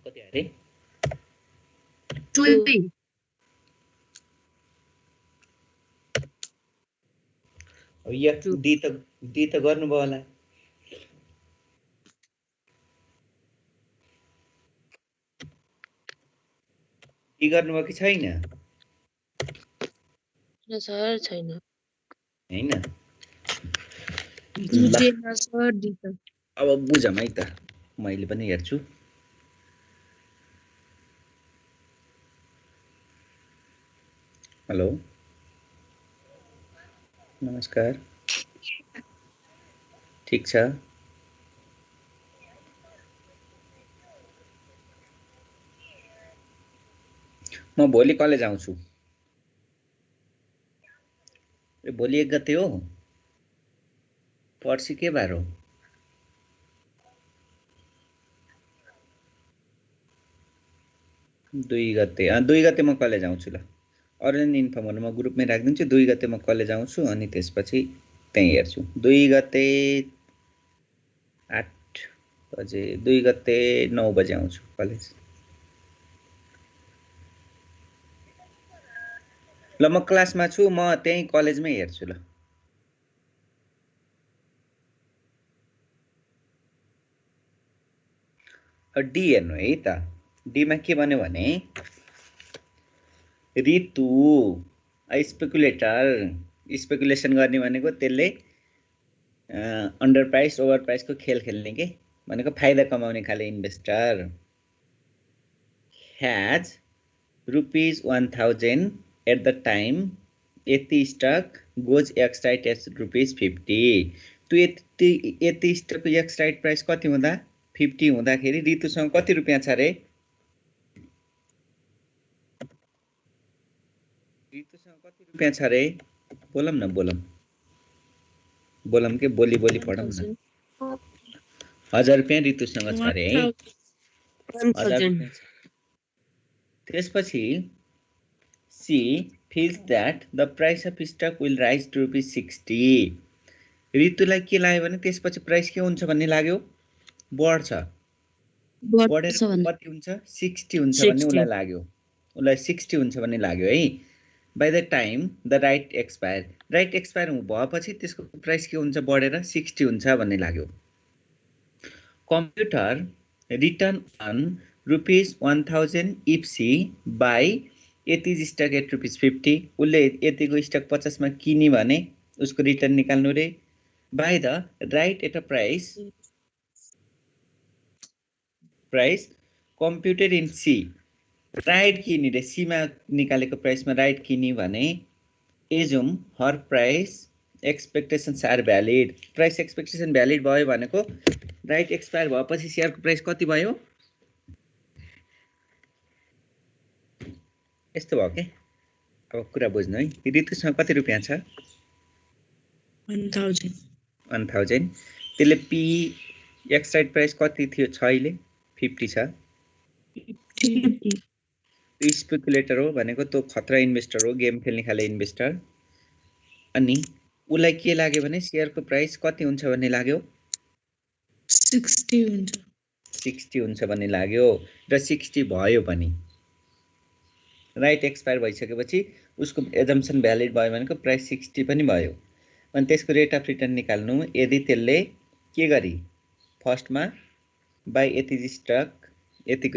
S1: कति आयो रे?
S2: 20.
S1: अब या डी त गर्नुभयो होला। डी गर्नुभयो कि छैन?
S3: सर छैन।
S1: हैन?
S3: बुझेन सर डी त।
S1: अब बुझम है त, मैले पनि हेर्छु। हेलो नमस्कार, ठीक छ? म भोलि कलेज आउँछु। भोलि 1 गते हो? पर्सि के बार हो? 2 गते। 2 गते म कलेज आउँछु ल। अरूले इन्फर्म गर्नु म ग्रुपमै राखिदिन्छु 2 गते म कलेज आउँछु अनि त्यसपछि त्यही हेर्छु 2 गते 8 बजे 2 गते 9 बजे आउँछु कलेज ल म क्लासमा छु म त्यही कलेजमै हेर्छु ल डी हेर्नु है त डी मा के भन्यो भने ऋतु स्पेकुलेसन गर्ने भनेको त्यसले अन्डर प्राइस ओभर प्राइसको खेल खेल्ने के भनेको फाइदा कमाउने खाले investor has ₹1000 at the time यति stock goes ex right at ₹50 त्यो यति स्टकको एक्स राइट प्राइस कति हुँदा 50 हुँदाखेरि ऋतुसँग कति रुपैयाँ छ रे ऋतुसँग कति रुपैयाँ छ रे बोलम न बोलम के बोली पढौँ न 1000 रुपैयाँ ऋतुसँग छ रे है
S4: 1000
S1: त्यसपछि C feels that the price of stock will rise to ₹60 ऋतुलाई के लाग्यो भने त्यसपछि प्राइस के हुन्छ भन्ने लाग्यो बढ्छ बढेर कति हुन्छ 60 हुन्छ भन्ने उलाई लाग्यो उलाई 60 हुन्छ भन्ने लाग्यो है by the time the right expire भएपछि त्यसको प्राइस के हुन्छ बढेर 60 हुन्छ भन्ने लाग्यो computer return on ₹1000 if C buy यति स्टक एट ₹50 उसले यतिको स्टक 50 मा किनी भने उसको रिटर्न निकाल्नु रे by the right at a price computed in C right किनी रे सी मा निकालेको प्राइसमा राइट किनी भने assume her price expectations are valid price expectation valid भयो भनेको राइट एक्सपायर भएपछि शेयरको प्राइस कति भयो यस्तो भयो के अब कुरा बुझ्नु है ऋतुसँग कति रुपैयाँ छ 1000 त्यसले पी एक्स राइट प्राइस कति थियो छ अहिले 50 छ स्पेकुलेटर हो भनेको त्यो खतरा इन्भेस्टर हो गेम खेल्ने खाले इन्भेस्टर अनि उलाई के लाग्यो भने शेयरको प्राइस कति हुन्छ भन्ने लाग्यो 60 हुन्छ भन्ने लाग्यो र 60 भयो पनि राइट एक्सपायर भइसकेपछि उसको एजम्पसन भ्यालिड भयो भनेको प्राइस 60 पनि भयो अनि त्यसको रेट अफ रिटर्न निकाल्नु यदि त्यसले के गरी फर्स्टमा बाई यतिको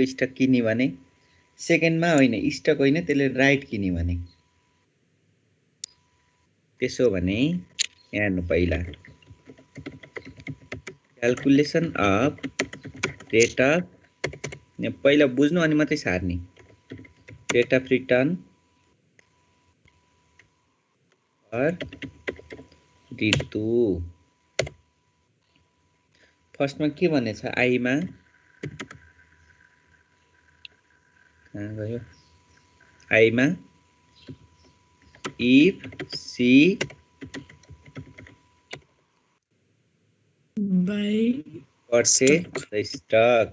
S1: स्टक किनी भने सेकेन्डमा होइन स्टक होइन त्यसले राइट किनी भने त्यसो भने हेर्नु पहिला क्याल्कुलेसन अफ रेट अफ पहिला बुझ्नु अनि मात्रै सार्ने रेट अफ रिटर्न ऋतु फर्स्टमा के भनेछ आईमा कहाँ गयो आईमा if C buy purchase the stock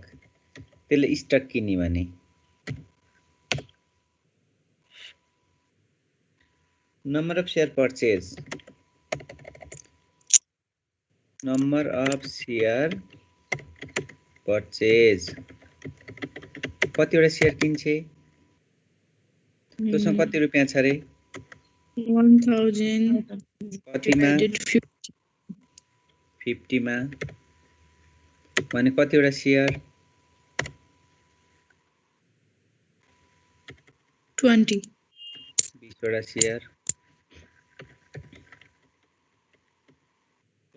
S1: त्यसले स्टक किन्ने भने number of share purchase number of share purchase कतिवटा शेयर किन्छे त्यसमा कति रुपैयाँ छ रे
S6: 1000
S1: कतिमा 50 मा भने कतिवटा शेयर
S6: 20
S1: 20वटा शेयर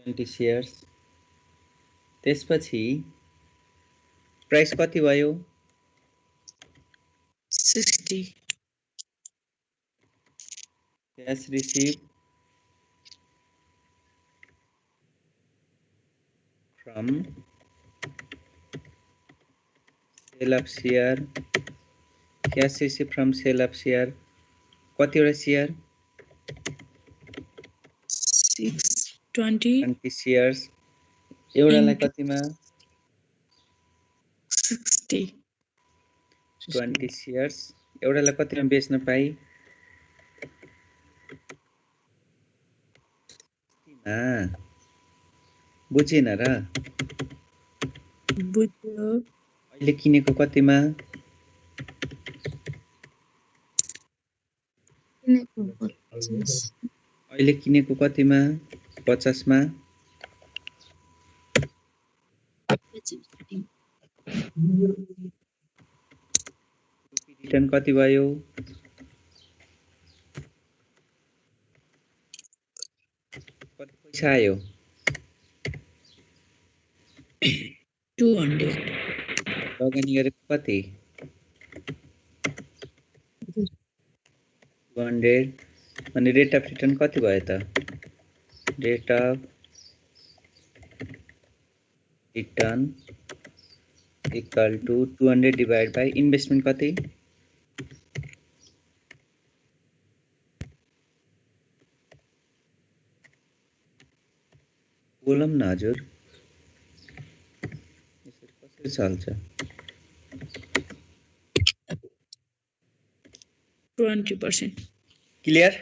S1: 20 शेयर्स त्यसपछि प्राइस कति भयो
S6: 60
S1: cash receive from sale of share cash receipt from sale of share कतिवटा शेयर
S6: 20
S1: शेयर्स एउटालाई कतिमा
S6: 60
S1: 20 शेयर्स एउटालाई कतिमा बेच्न पाइ बुझेन र
S4: बुझ्यो
S1: अहिले किनेको कतिमा अहिले किनेको कतिमा 50 मा रिटर्न कति भयो कति पैसा आयो
S2: 200
S1: लगानी गरेको कति 200 अनि रेट अफ रिटर्न कति भयो त rate of return equal to 200 divide by investment कति बोलौँ न हजुर यसरी कसरी चल्छ
S2: 20%
S1: क्लियर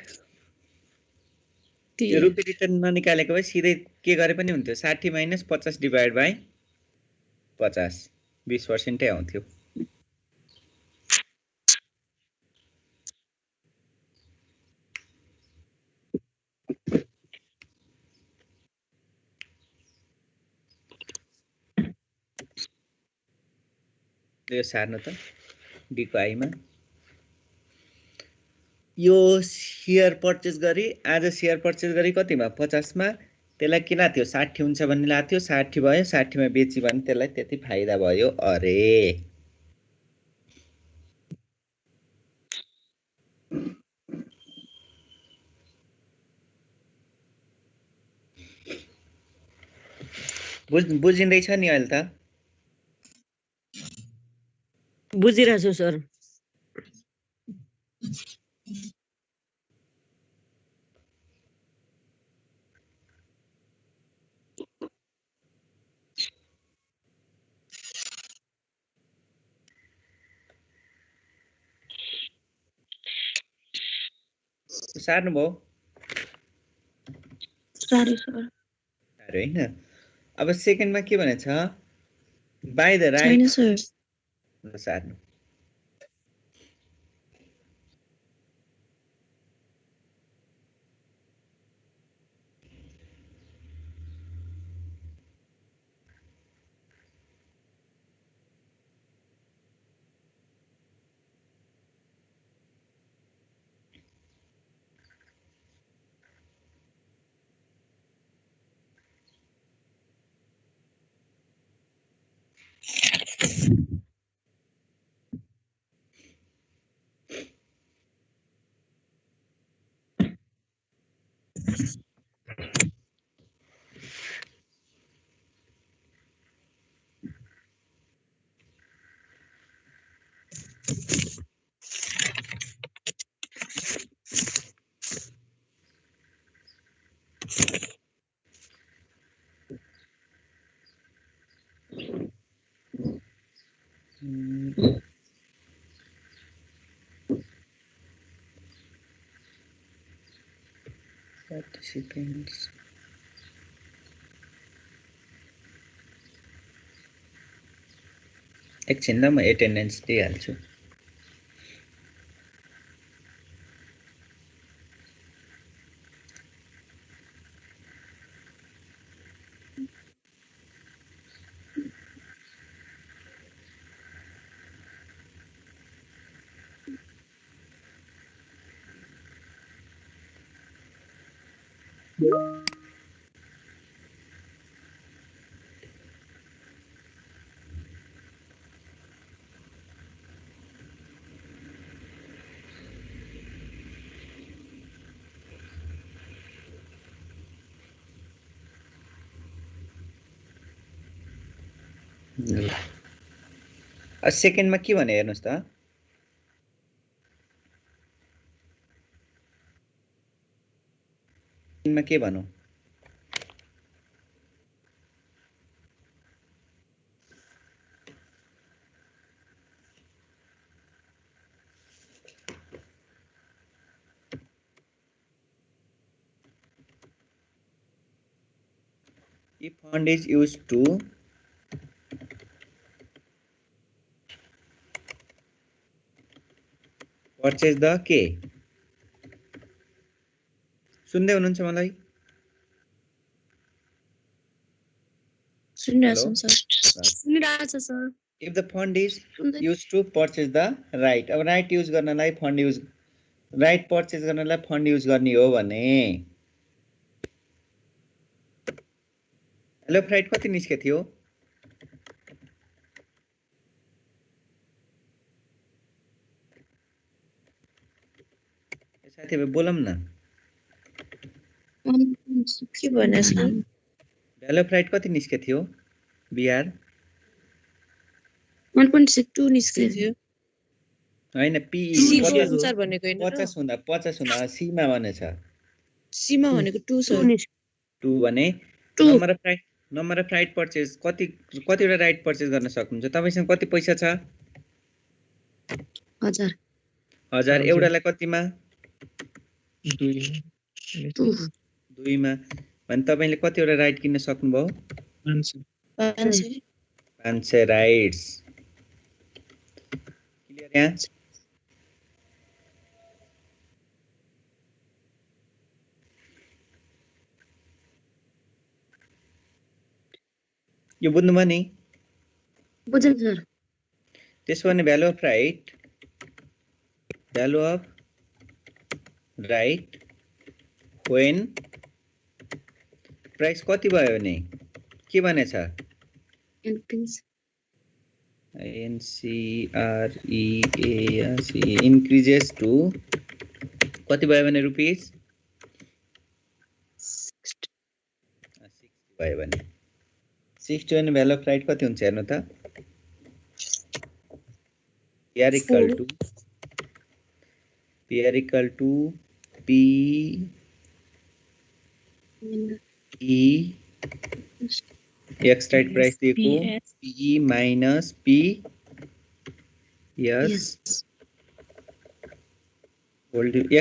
S1: यो
S2: Clear.
S1: रुपी रिटर्न ननिकालेको भए सिधै के गरे पनि हुन्थ्यो 60 माइनस 50 डिवाइड बाई 50 20% आउँथ्यो यो सार्नु त डी को आईमा यो शेयर पर्चेज गरी आज शेयर पर्चेज गरी कतिमा 50 मा त्यसलाई किन थियो 60 हुन्छ भन्ने लाग्थ्यो 60 भयो 60 मा बेची भने त्यसलाई त्यति फाइदा भयो अरे बुझिँदैछ नि अहिले त
S4: बुझिरहेको छु सर
S1: सार्नु भयो
S7: साह्रै सर
S1: साह्रो हैन अब सेकेन्डमा के भनेछ बाई द राइट
S2: छैन सर
S1: सार्नु participants एकछिन ल म एटेन्डेन्स दिइहाल्छु सेकेन्डमा के भने हेर्नुस् त सेकेन्डमा के भनौं If fund is used to purchase the के सुन्दै हुनुहुन्छ मलाई
S2: सुनिरहेको
S1: Hello?
S2: छौँ सर सुनिरहेको छ sir
S1: If the fund is
S2: सुन्दै
S1: used to purchase the right अब राइट युज गर्नलाई फन्ड युज राइट पर्चेज गर्नलाई फन्ड युज गर्ने हो भने हेलो फ्राइट कति निस्के थियो साथीहरु बोलौं न
S7: के भने सर
S1: भ्यालु फ्राइट कति निस्के थियो बिआर
S2: 1.62 निस्केको थियो
S1: हैन पी
S2: अनुसार भनेको हैन
S1: 50 हुँदा सी मा भनेछ
S2: सीमा भनेको 2 सर
S1: 2 भने नम्बर अफ राइट पर्चेज कतिवटा राइट पर्चेज गर्न सक्नुहुन्छ तपाईसँग कति पैसा छ 1000 एउटालाई कतिमा 2 मा भने तपाईले कतिवटा राइट किन्न सक्नुभयो 500 राइट्स क्लियर यहाँ यो बुझ्नुभयो नि
S2: बुझेँ सर
S1: त्यसो भने value of right when price कति भयो भने के भनेछ NCREAS increases to कति भयो भने रुपीस 60 भयो भने 60 भने भ्यालु अफ राइट कति हुन्छ हेर्नु त PR equal to P E X right price दिएको PE minus P yes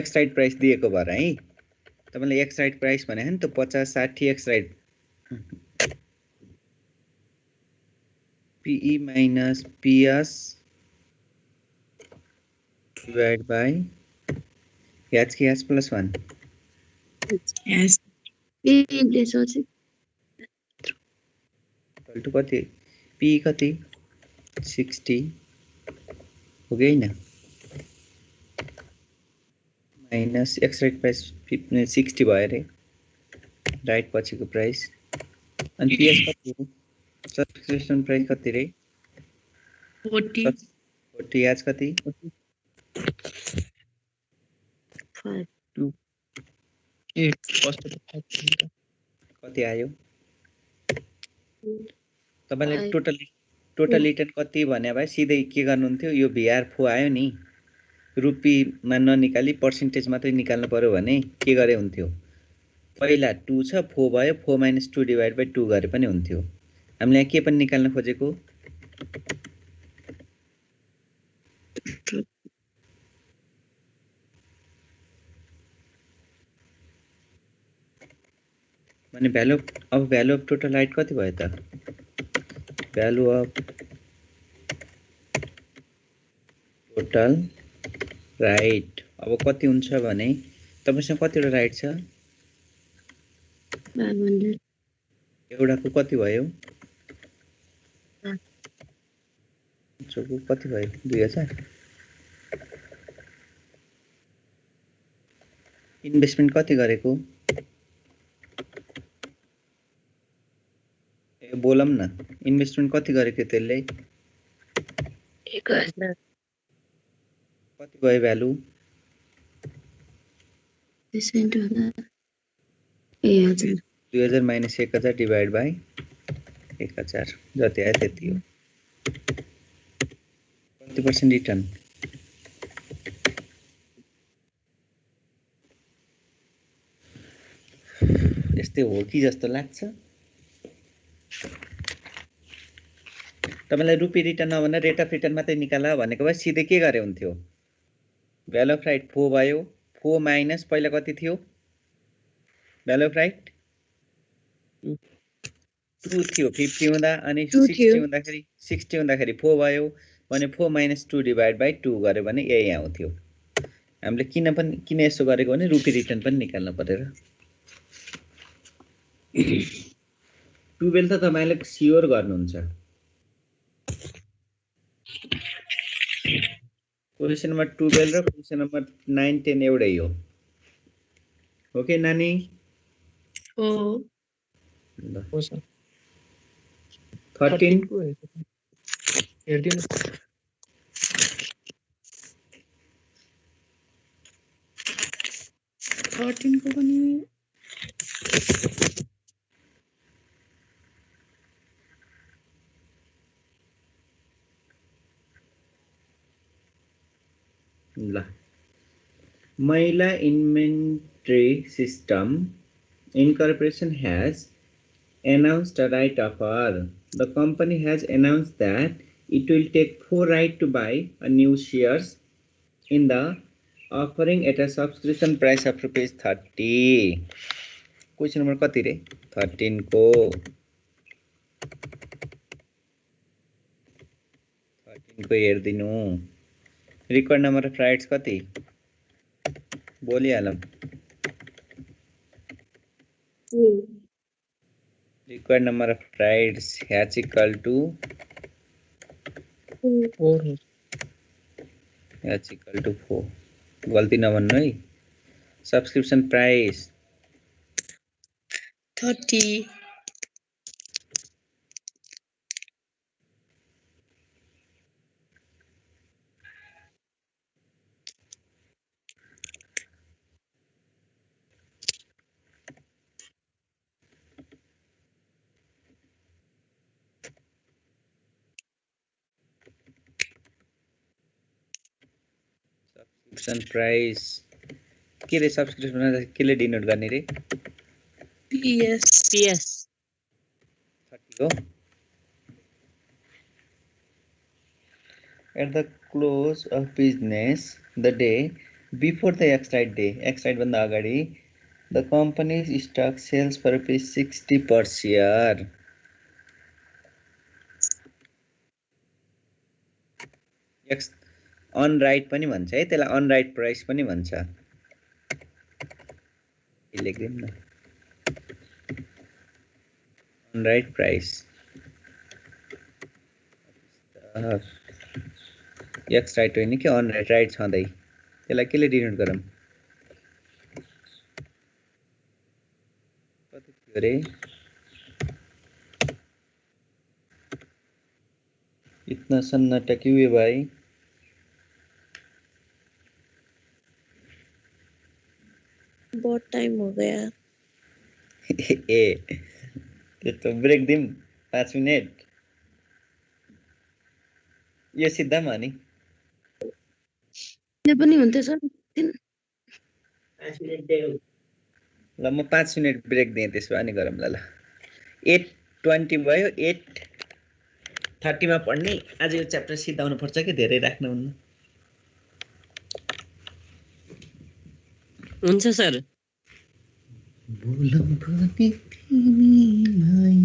S1: X right price दिएको भएर है तपाईले X राइट प्राइस भने नि त 50 60 X right PE minus PS divided by H plus 1
S2: yes
S1: equal to कति P कति 60 हो गयो हैन माइनस X राइट प्राइस 60 भयो रे राइट पछिको प्राइस अनि PS कति हो सब्सक्रिप्सन प्राइस कति रे 40 आज कति
S2: 5
S1: कति आयो तपाईले टोटल रिटर्न कति भने भए सिधै के गर्नुहुन्थ्यो यो VR4 आयो नि रुपीमा ननिकाली पर्सेन्टेज मात्रै निकाल्नु पर्यो भने के गरे हुन्थ्यो पहिला 2 छ 4 भयो 4 - 2 डिवाइड बाइ 2 गरे पनि हुन्थ्यो हामीले यहाँ के पनि निकाल्न खोजेको माने भ्यालु अफ टोटल राइट कति भयो त भ्यालु अफ टोटल राइट अब कति हुन्छ भने तपाईसँग कतिवटा राइट छ
S2: 500
S1: एउटाको कति भयो चोको कति भयो 2000 इन्भेस्टमेन्ट कति गरेको बोलम न इन्भेस्टमेन्ट कति गरेको त्यसले
S3: 1000
S1: कति भयो भ्यालु 2000 माइनस 1000 डिवाइड बाइ 1000 जति आयो त्यति हो कति पर्सेन्ट रिटर्न यस्तै हो कि जस्तो लाग्छ तपाईलाई रुपी रिटर्न नभन्दा रेट अफ रिटर्न मात्रै निकाला भनेको भए सिधै के गरे हुन्थ्यो भ्यालु अफ राइट 4 भयो 4 माइनस पहिला कति थियो भ्यालु अफ राइट 2 थियो 50 हुँदा अनि
S6: 2
S1: 60
S6: थियो।
S1: हुँदाखेरि 60 हुँदाखेरि 4 भयो भने 4 - 2 / 2 गर्यो भने यही आउँथ्यो हामीले किन यसो गरेको भने रुपी रिटर्न पनि निकाल्नु परेर 12 त तपाईले स्योर गर्नुहुन्छ क्वेशन नम्बर 12 र क्वेशन नम्बर 9 10 एउटै हो ओके नानी
S2: हो
S1: ल
S5: हो सर
S1: 13
S5: को हेर्दिनु
S2: 13 को पनि
S1: ल महिला inventory system incorporation has announced a right offer. The company has announced that it will take 4 right to buy a new shares in the offering at a subscription price of rupees 30. Question number कति रे 13 को 13 को हेर्दिनु required number of rights कति बोलिहालौं required number of rights h equal to
S5: और
S1: h equal to 4 गल्ती नभन्नु है subscription price
S2: 30
S1: subscription price के रे सब्सक्रिप्सन केले डिनोट गर्ने रे
S2: PS
S4: PS
S1: 30 हो at the close of business the day before the expiry day expiry भन्दा अगाडि the company's stock sells for ₹60 per share on right पनि भन्छ है त्यसलाई अन राइट प्राइस पनि भन्छ लेख्दिम न on right price ex right होइन कि अन राइट राइट छँदै त्यसलाई केले डिनोट गरौँ कति थियो रे इतना सन्नाटा क्यों है भाई
S2: बहुत टाइम हो गया
S1: ए त्यो ब्रेक दिम 5 मिनेट यो सिद्धामा नि
S2: ये पनि हुन्थ्यो सर
S1: ल म 5 मिनेट ब्रेक दिएँ त्यसो अनि गरौँ ल 8:20 भयो 8:30 मा पढ्ने आज यो च्याप्टर सिद्धाउनु पर्छ कि धेरै राख्नुहुन्न
S4: हुन्छ सर
S1: बोलौं भने तिमीलाई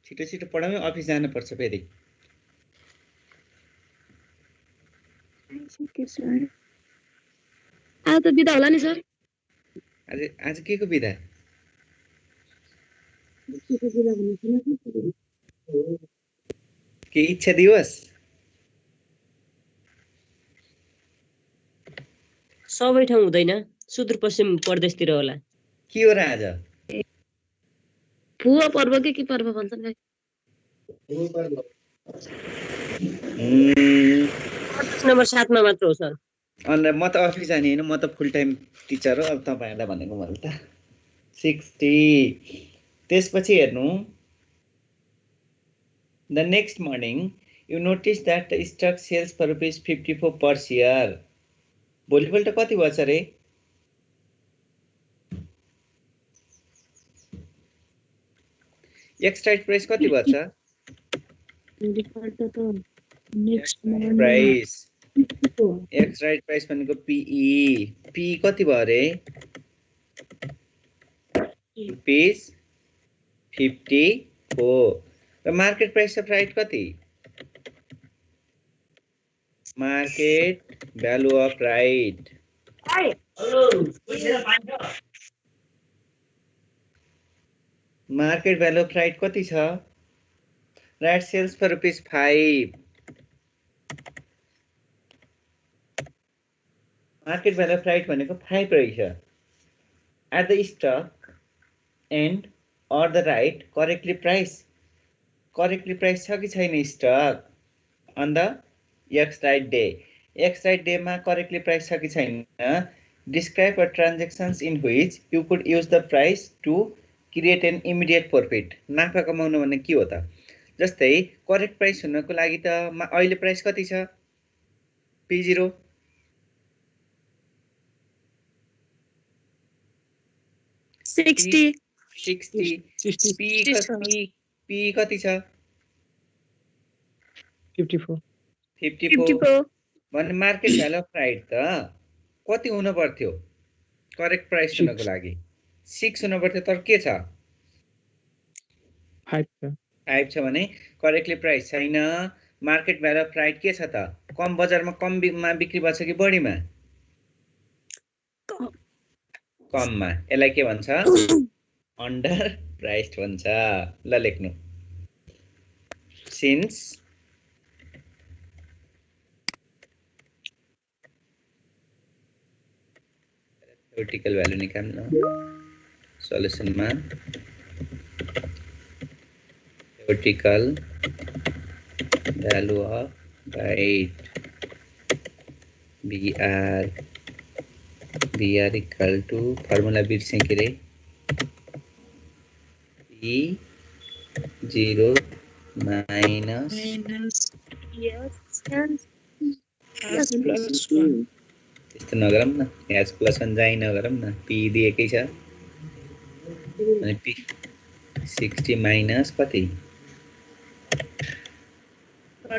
S1: छिटो छिटो पढाउँ अफिस जानुपर्छ फेरि
S2: आज त बिदा होला नि सर
S1: आज के को बिदा के इच्छा दिवस
S4: सबै ठाउँ हुँदैन सुदूरपश्चिम प्रदेशतिर होला
S1: के हो र आज
S2: फुवा पर्व के पर्व भन्छन् भाइ
S4: प्रदेश नम्बर 7 मा मात्र हो सर
S1: अनि म त अफिस जाने हैन म त फुल टाइम टिचर हो अब तपाईहरुलाई भनेको मैले त 60 त्यसपछि हेर्नु The next morning you notice that the stock sells for ₹54 per share भोलिपल्ट कति भएछ रे एक्स राइट प्राइस कति भएछ प्राइस एक्स राइट प्राइस भनेको पीई पी कति भयो रे ₹54 र मार्केट प्राइस अफ राइट कति market value of right market value of right कति छ right sales for ₹5 market value of right भनेको 5 रहेछ at the stock and or the right correctly price छ कि छैन stock on the x right day मा correctly price छ कि छैन describe a transactions in which you could use the price to create an immediate profit नाफा कमाउनु भने के हो त जस्तै करेक्ट प्राइस हुनको लागि त अहिले प्राइस कति छ P0 60 P कति छ 54 भने मार्केट भ्यालु अफ राइट त कति हुन पर्थ्यो करेक्ट प्राइस हुनको लागि 6 हुन पर्थ्यो तर के छ 5 छ भने करेक्टली प्राइस छैन मार्केट भ्यालु अफ राइट के छ त कम बजारमा कम मा बिक्री भन्छ कि बढीमा कममा यसलाई के भन्छ अन्डर प्राइस्ड भन्छ ल लेख्नु सिन्स theoretical value निकाल्नु सल्युसनमा theoretical value of right BR equal to formula बिर्सेँ के रे P0 minus त्यस्तो नगरौँ न H plus 1 जाइ नगरौँ न P दिएकै छ अनि P 60 minus कति 54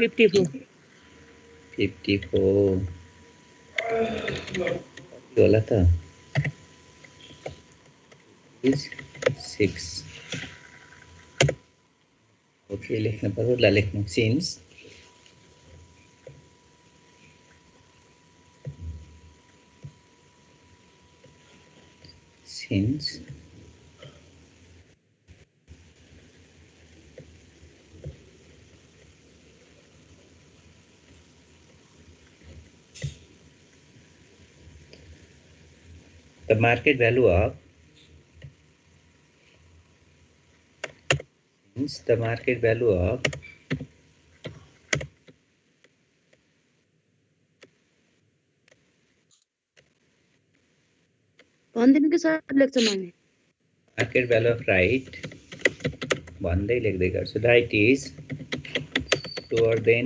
S1: होला त is 6 ओके लेख्न पर्यो ल लेख्नु since the market value of
S2: भन्दिनु कि सर लेख्छ मैले
S1: market value of right भन्दै लेख्दै गर्छु right is lower than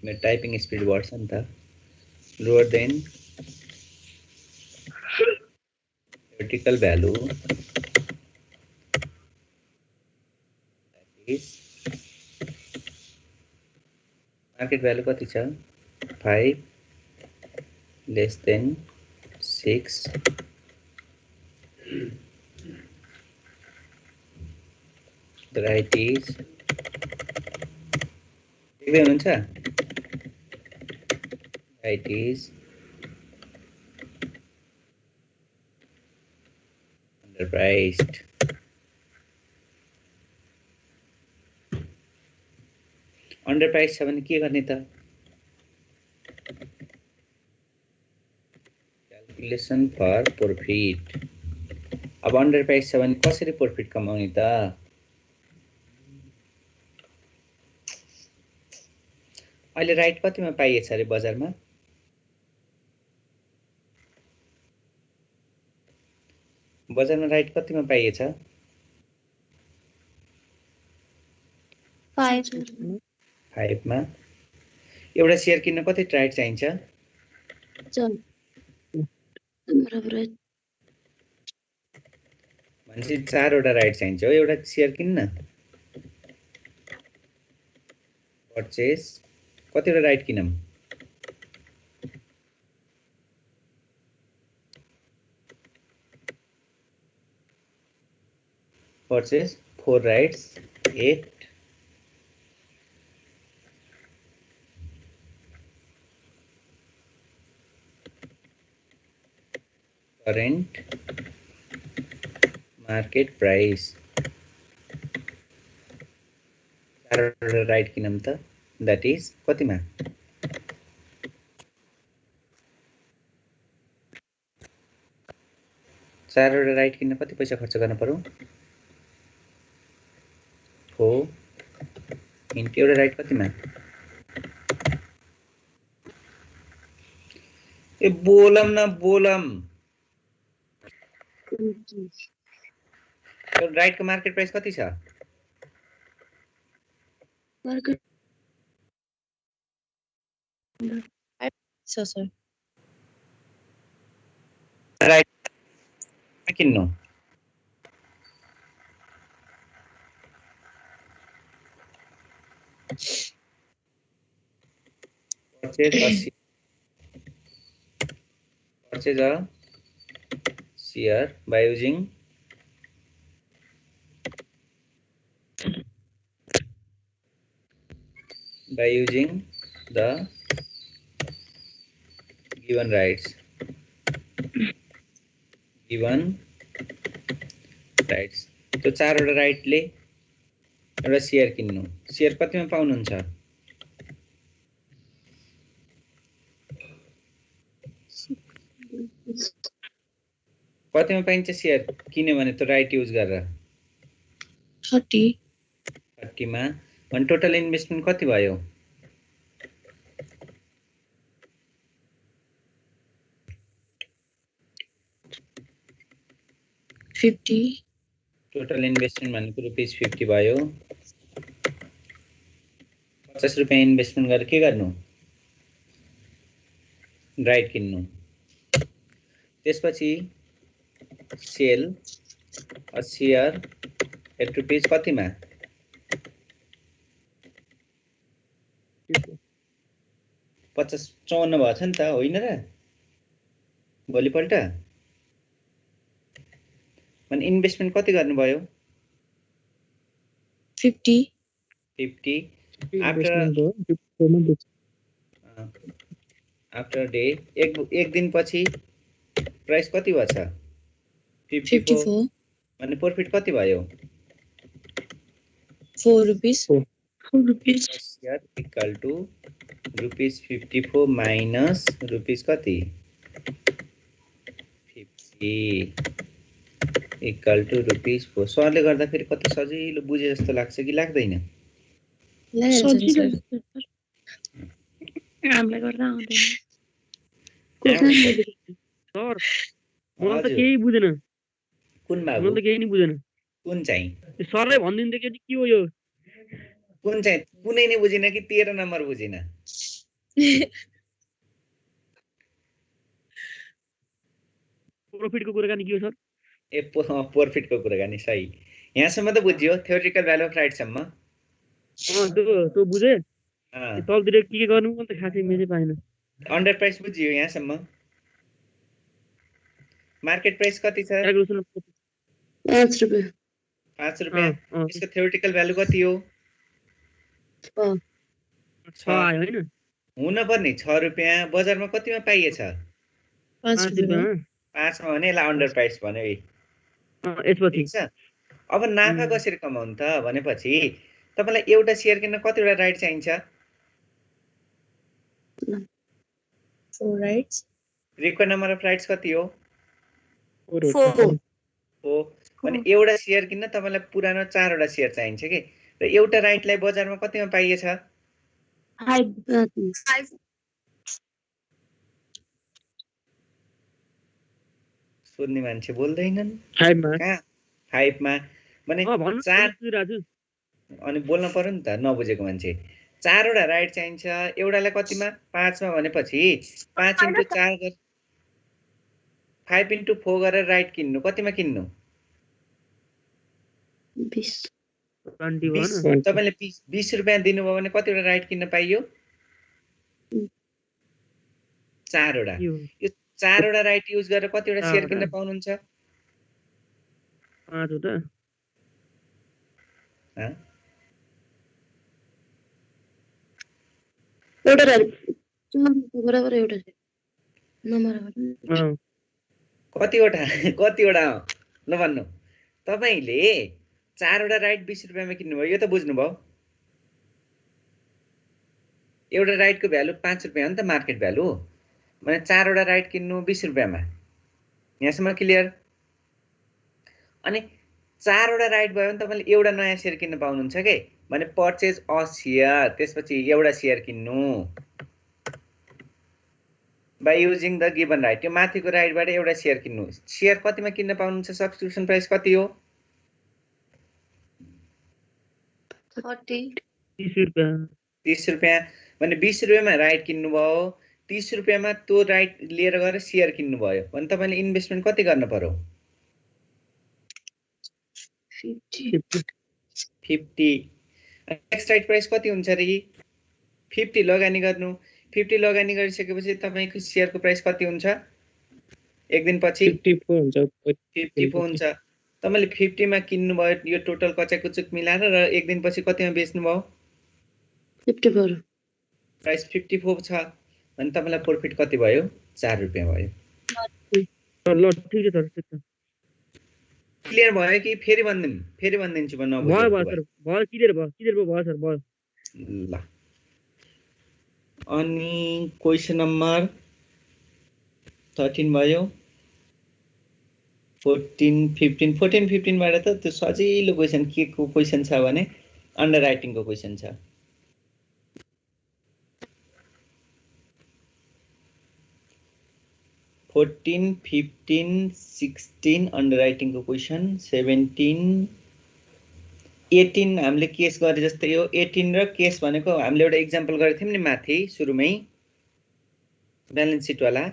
S1: मेरो टाइपिङ स्पिड बढ्छ नि त lower than theoretical value is market value कति छ 5 less than 6 so the right is देख्दै हुनुहुन्छ राइट इज underpriced. Underpriced छ भने के गर्ने त क्याल्कुलेसन फर प्रॉफिट अब underpriced छ भने कसरी प्रॉफिट कमाउने त अहिले राइट कतिमा पाइएछ रे बजारमा बजारमा राइट कतिमा पाइएछ
S7: 5
S1: 5 मा एउटा शेयर किन्न कति राइट चाहिन्छ
S2: बराबर है।
S1: भनेपछि 4 वटा राइट चाहिन्छ हो एउटा शेयर किन्न परचेज कतिवटा राइट किनम purchase 4 rights 8 current market price right किनम त that is कतिमा चारवटा राइट किन्न कति पैसा खर्च गर्न पर्यो 4 इन्टु एउटा राइट कतिमा ए बोलम न बोलम राइट को मार्केट प्राइस कति छ
S2: मार्केट
S3: सर
S1: राइट किन्नु purchase a share by using the given rights तो 4 वटा राइटले एउटा शेयर किन्नु शेयर कतिमा पाउनुहुन्छ कतिमा पाइन्छ शेयर किन्यो भने त राइट युज गरेर 30 मा अनि टोटल इन्भेस्टमेन्ट कति भयो टोटल इन्भेस्टमेन्ट भनेको ₹50 भयो 50 रुपैयाँ इन्भेस्टमेन्ट गरेर के गर्नु राइट किन्नु त्यसपछि sell a share at rupees कतिमा 50-54 भएछ नि त होइन र भोलिपल्ट अनि इन्भेस्टमेन्ट कति गर्नुभयो 50 आफ्टर डे एक दिन पछि प्राइस कति भएछ 54 अनि प्रॉफिट कति भयो
S3: 4 rupees
S1: share equal to ₹54 minus rupees कति 50 इक्वल टु ₹4 सरले गर्दा फेरि कति सजिलो बुझे जस्तो लाग्छ कि लाग्दैन
S2: हामीलाई गर्दा आउँदैन
S4: सर मलाई त केही बुझेन
S1: कुन बाबु
S4: मलाई त केही नि बुझेन
S1: कुन चाहिँ
S4: सरले भनिदिन्थ्यो कि के हो यो
S1: कुन चाहिँ कुनै नै बुझिन कि 13 नम्बर बुझिन
S4: प्रॉफिट को कुराकानी के हो सर
S1: ए प्रॉफिट को कुराकानी सही यहाँसम्म त बुझ्यो थ्योरेटिकल भ्यालु अफ राइट सम्म
S4: त्यो बुझे तलतिर के गर्नु पनि त खासै मेरै पाएन
S1: अन्डर प्राइस बुझियो यहाँसम्म मार्केट प्राइस कति छ
S2: 5 रुपैयाँ
S1: 5 रुपैयाँ यसको थ्योरेटिकल भ्यालु कति हो
S4: 6 आयो हैन
S1: हुन पर्ने 6 रुपैयाँ बजारमा कतिमा पाइएछ
S2: 5 रुपियाँ
S1: 5 मा भने यसलाई अन्डर प्राइस भन्यो है
S4: यसपछि
S1: ठीक छ अब नाफा कसरी कमाउनु त भनेपछि तपाईलाई एउटा शेयर किन्न कतिवटा राइट चाहिन्छ
S2: 4 rights
S1: required number of rights कति हो
S7: 4
S1: हो भने एउटा शेयर किन्न तपाईलाई पुरानो 4 वटा शेयर चाहिन्छ के र एउटा राइटलाई बजारमा कतिमा पाइएछ
S7: 5
S1: सोध्ने मान्छे बोल्दैनन्
S4: 5 मा
S1: कहाँ 5 मा भने
S4: भन्नु
S1: 4
S4: राजु
S1: अनि बोल्न पर्यो नि त नबुझेको मान्छे 4 वटा राइट चाहिन्छ एउटालाई कतिमा 5 मा भनेपछि 5 * 4 गरेर 5 * 4 गरेर राइट किन्नु कतिमा किन्नु
S2: 20
S4: 21
S1: तपाईले 20 रुपैयाँ दिनुभयो भने कतिवटा राइट किन्न पाइयो 4 वटा यो 4 वटा राइट युज गरेर कतिवटा शेयर किन्न पाउनुहुन्छ
S4: 5 वटा
S2: एउटा राइट बराबर एउटा नम्बर
S1: कतिवटा ल भन्नु तपाईले 4 वटा राइट 20 रुपैयाँमा किन्नुभयो यो त बुझ्नुभयो एउटा राइटको भ्यालु 5 रुपैयाँ हो नि त मार्केट भ्यालु भने 4 वटा राइट किन्नु 20 रुपैयाँमा यहाँसम्म क्लियर अनि 4 वटा राइट भयो भने तपाईले एउटा नयाँ शेयर किन्न पाउनुहुन्छ के भने परचेज अ शेयर त्यसपछि एउटा शेयर किन्नु by using the given right यो माथिको राइटबाट एउटा शेयर किन्नु शेयर कतिमा किन्न पाउनुहुन्छ सब्स्टिट्युसन प्राइस कति हो
S7: 30
S1: रुपैयाँ भने 20 रुपैयाँमा राइट किन्नुभयो 30 रुपैयाँमा त्यो राइट लिएर गएर शेयर किन्नुभयो भने तपाईले इन्भेस्टमेन्ट कति गर्न पर्यो 50 नेक्स्ट राइट प्राइस कति हुन्छ रे 50 लगानी गर्नु 50 लगानी गरिसकेपछि तपाईको शेयरको प्राइस कति हुन्छ एक दिनपछि 54 हुन्छ तपाईले 50 मा किन्नु भयो यो टोटल कचाकुचुक मिलाएर र एक दिनपछि कतिमा बेच्नु भयो
S2: 54
S1: प्राइस 54 छ भने तपाईलाई प्रॉफिट कति भयो 4 रुपैयाँ भयो
S4: ल ठीक छ सर
S1: क्लियर भयो कि फेरि भन्दिन्छु म
S4: भयो सर भयो क्लियर भयो सर भयो
S1: ल अनि क्वेशन नम्बर 13 भयो 14 15 बाट त त्यो सजिलो क्वेशन के को क्वेशन छ भने अन्डर राइटिङ को क्वेशन छ 14 15 16 अन्डर राइटिङ को क्वेशन 17 18 हामीले केस गरे जस्तै हो 18 र केस भनेको हामीले एउटा एक्जाम्पल गरेको थियौं नि माथि सुरुमै ब्यालेन्स सिट वाला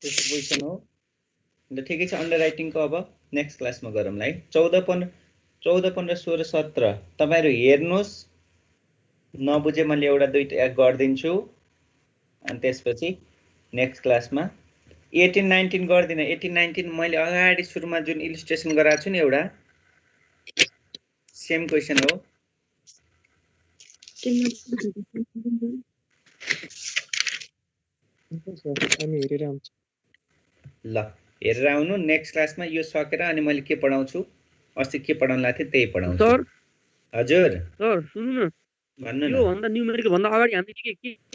S1: त्यस्तो क्वेशन हो ल ठिकै छ अन्डर राइटिङ को अब नेक्स्ट क्लासमा गरौँला है 14 15 16 17 तपाईहरु हेर्नुस् नबुझे मैले एउटा दुईटा गर्दिन्छु अनि त्यसपछि नेक्स्ट क्लासमा 18 19 गर्दिन 18 19 मैले अगाडि सुरुमा जुन इलिस्ट्रेसन गराएको छु नि एउटा सेम क्वेशन हो ल हेरेर आउनु नेक्स्ट क्लासमा यो सकेर अनि मैले के पढाउँछु अस्ति के पढाउन लाग्थे त्यही पढाउँछु
S4: सर
S1: हजुर
S4: सर सुन्नु न
S1: भन्नु न
S4: यो भन्दा न्यूमेरिकल भन्दा अगाडि हामीले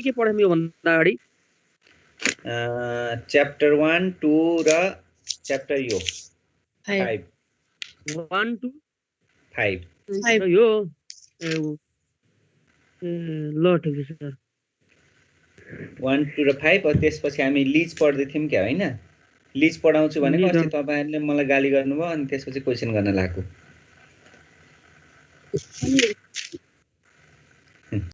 S4: के पढायौं यो भन्दा अगाडि
S1: च्याप्टर 1 2 र च्याप्टर यो 5
S4: 1 2
S1: 5
S4: यो ल ठीक छ सर
S1: 1 2 र 5 और त्यसपछि हामी लिज पढ्दै थियौं क्या हैन लिज पढाउँछु भनेको अस्ति तपाईहरुले मलाई गाली गर्नुभयो अनि त्यसपछि क्वेशन गर्न लाग्यो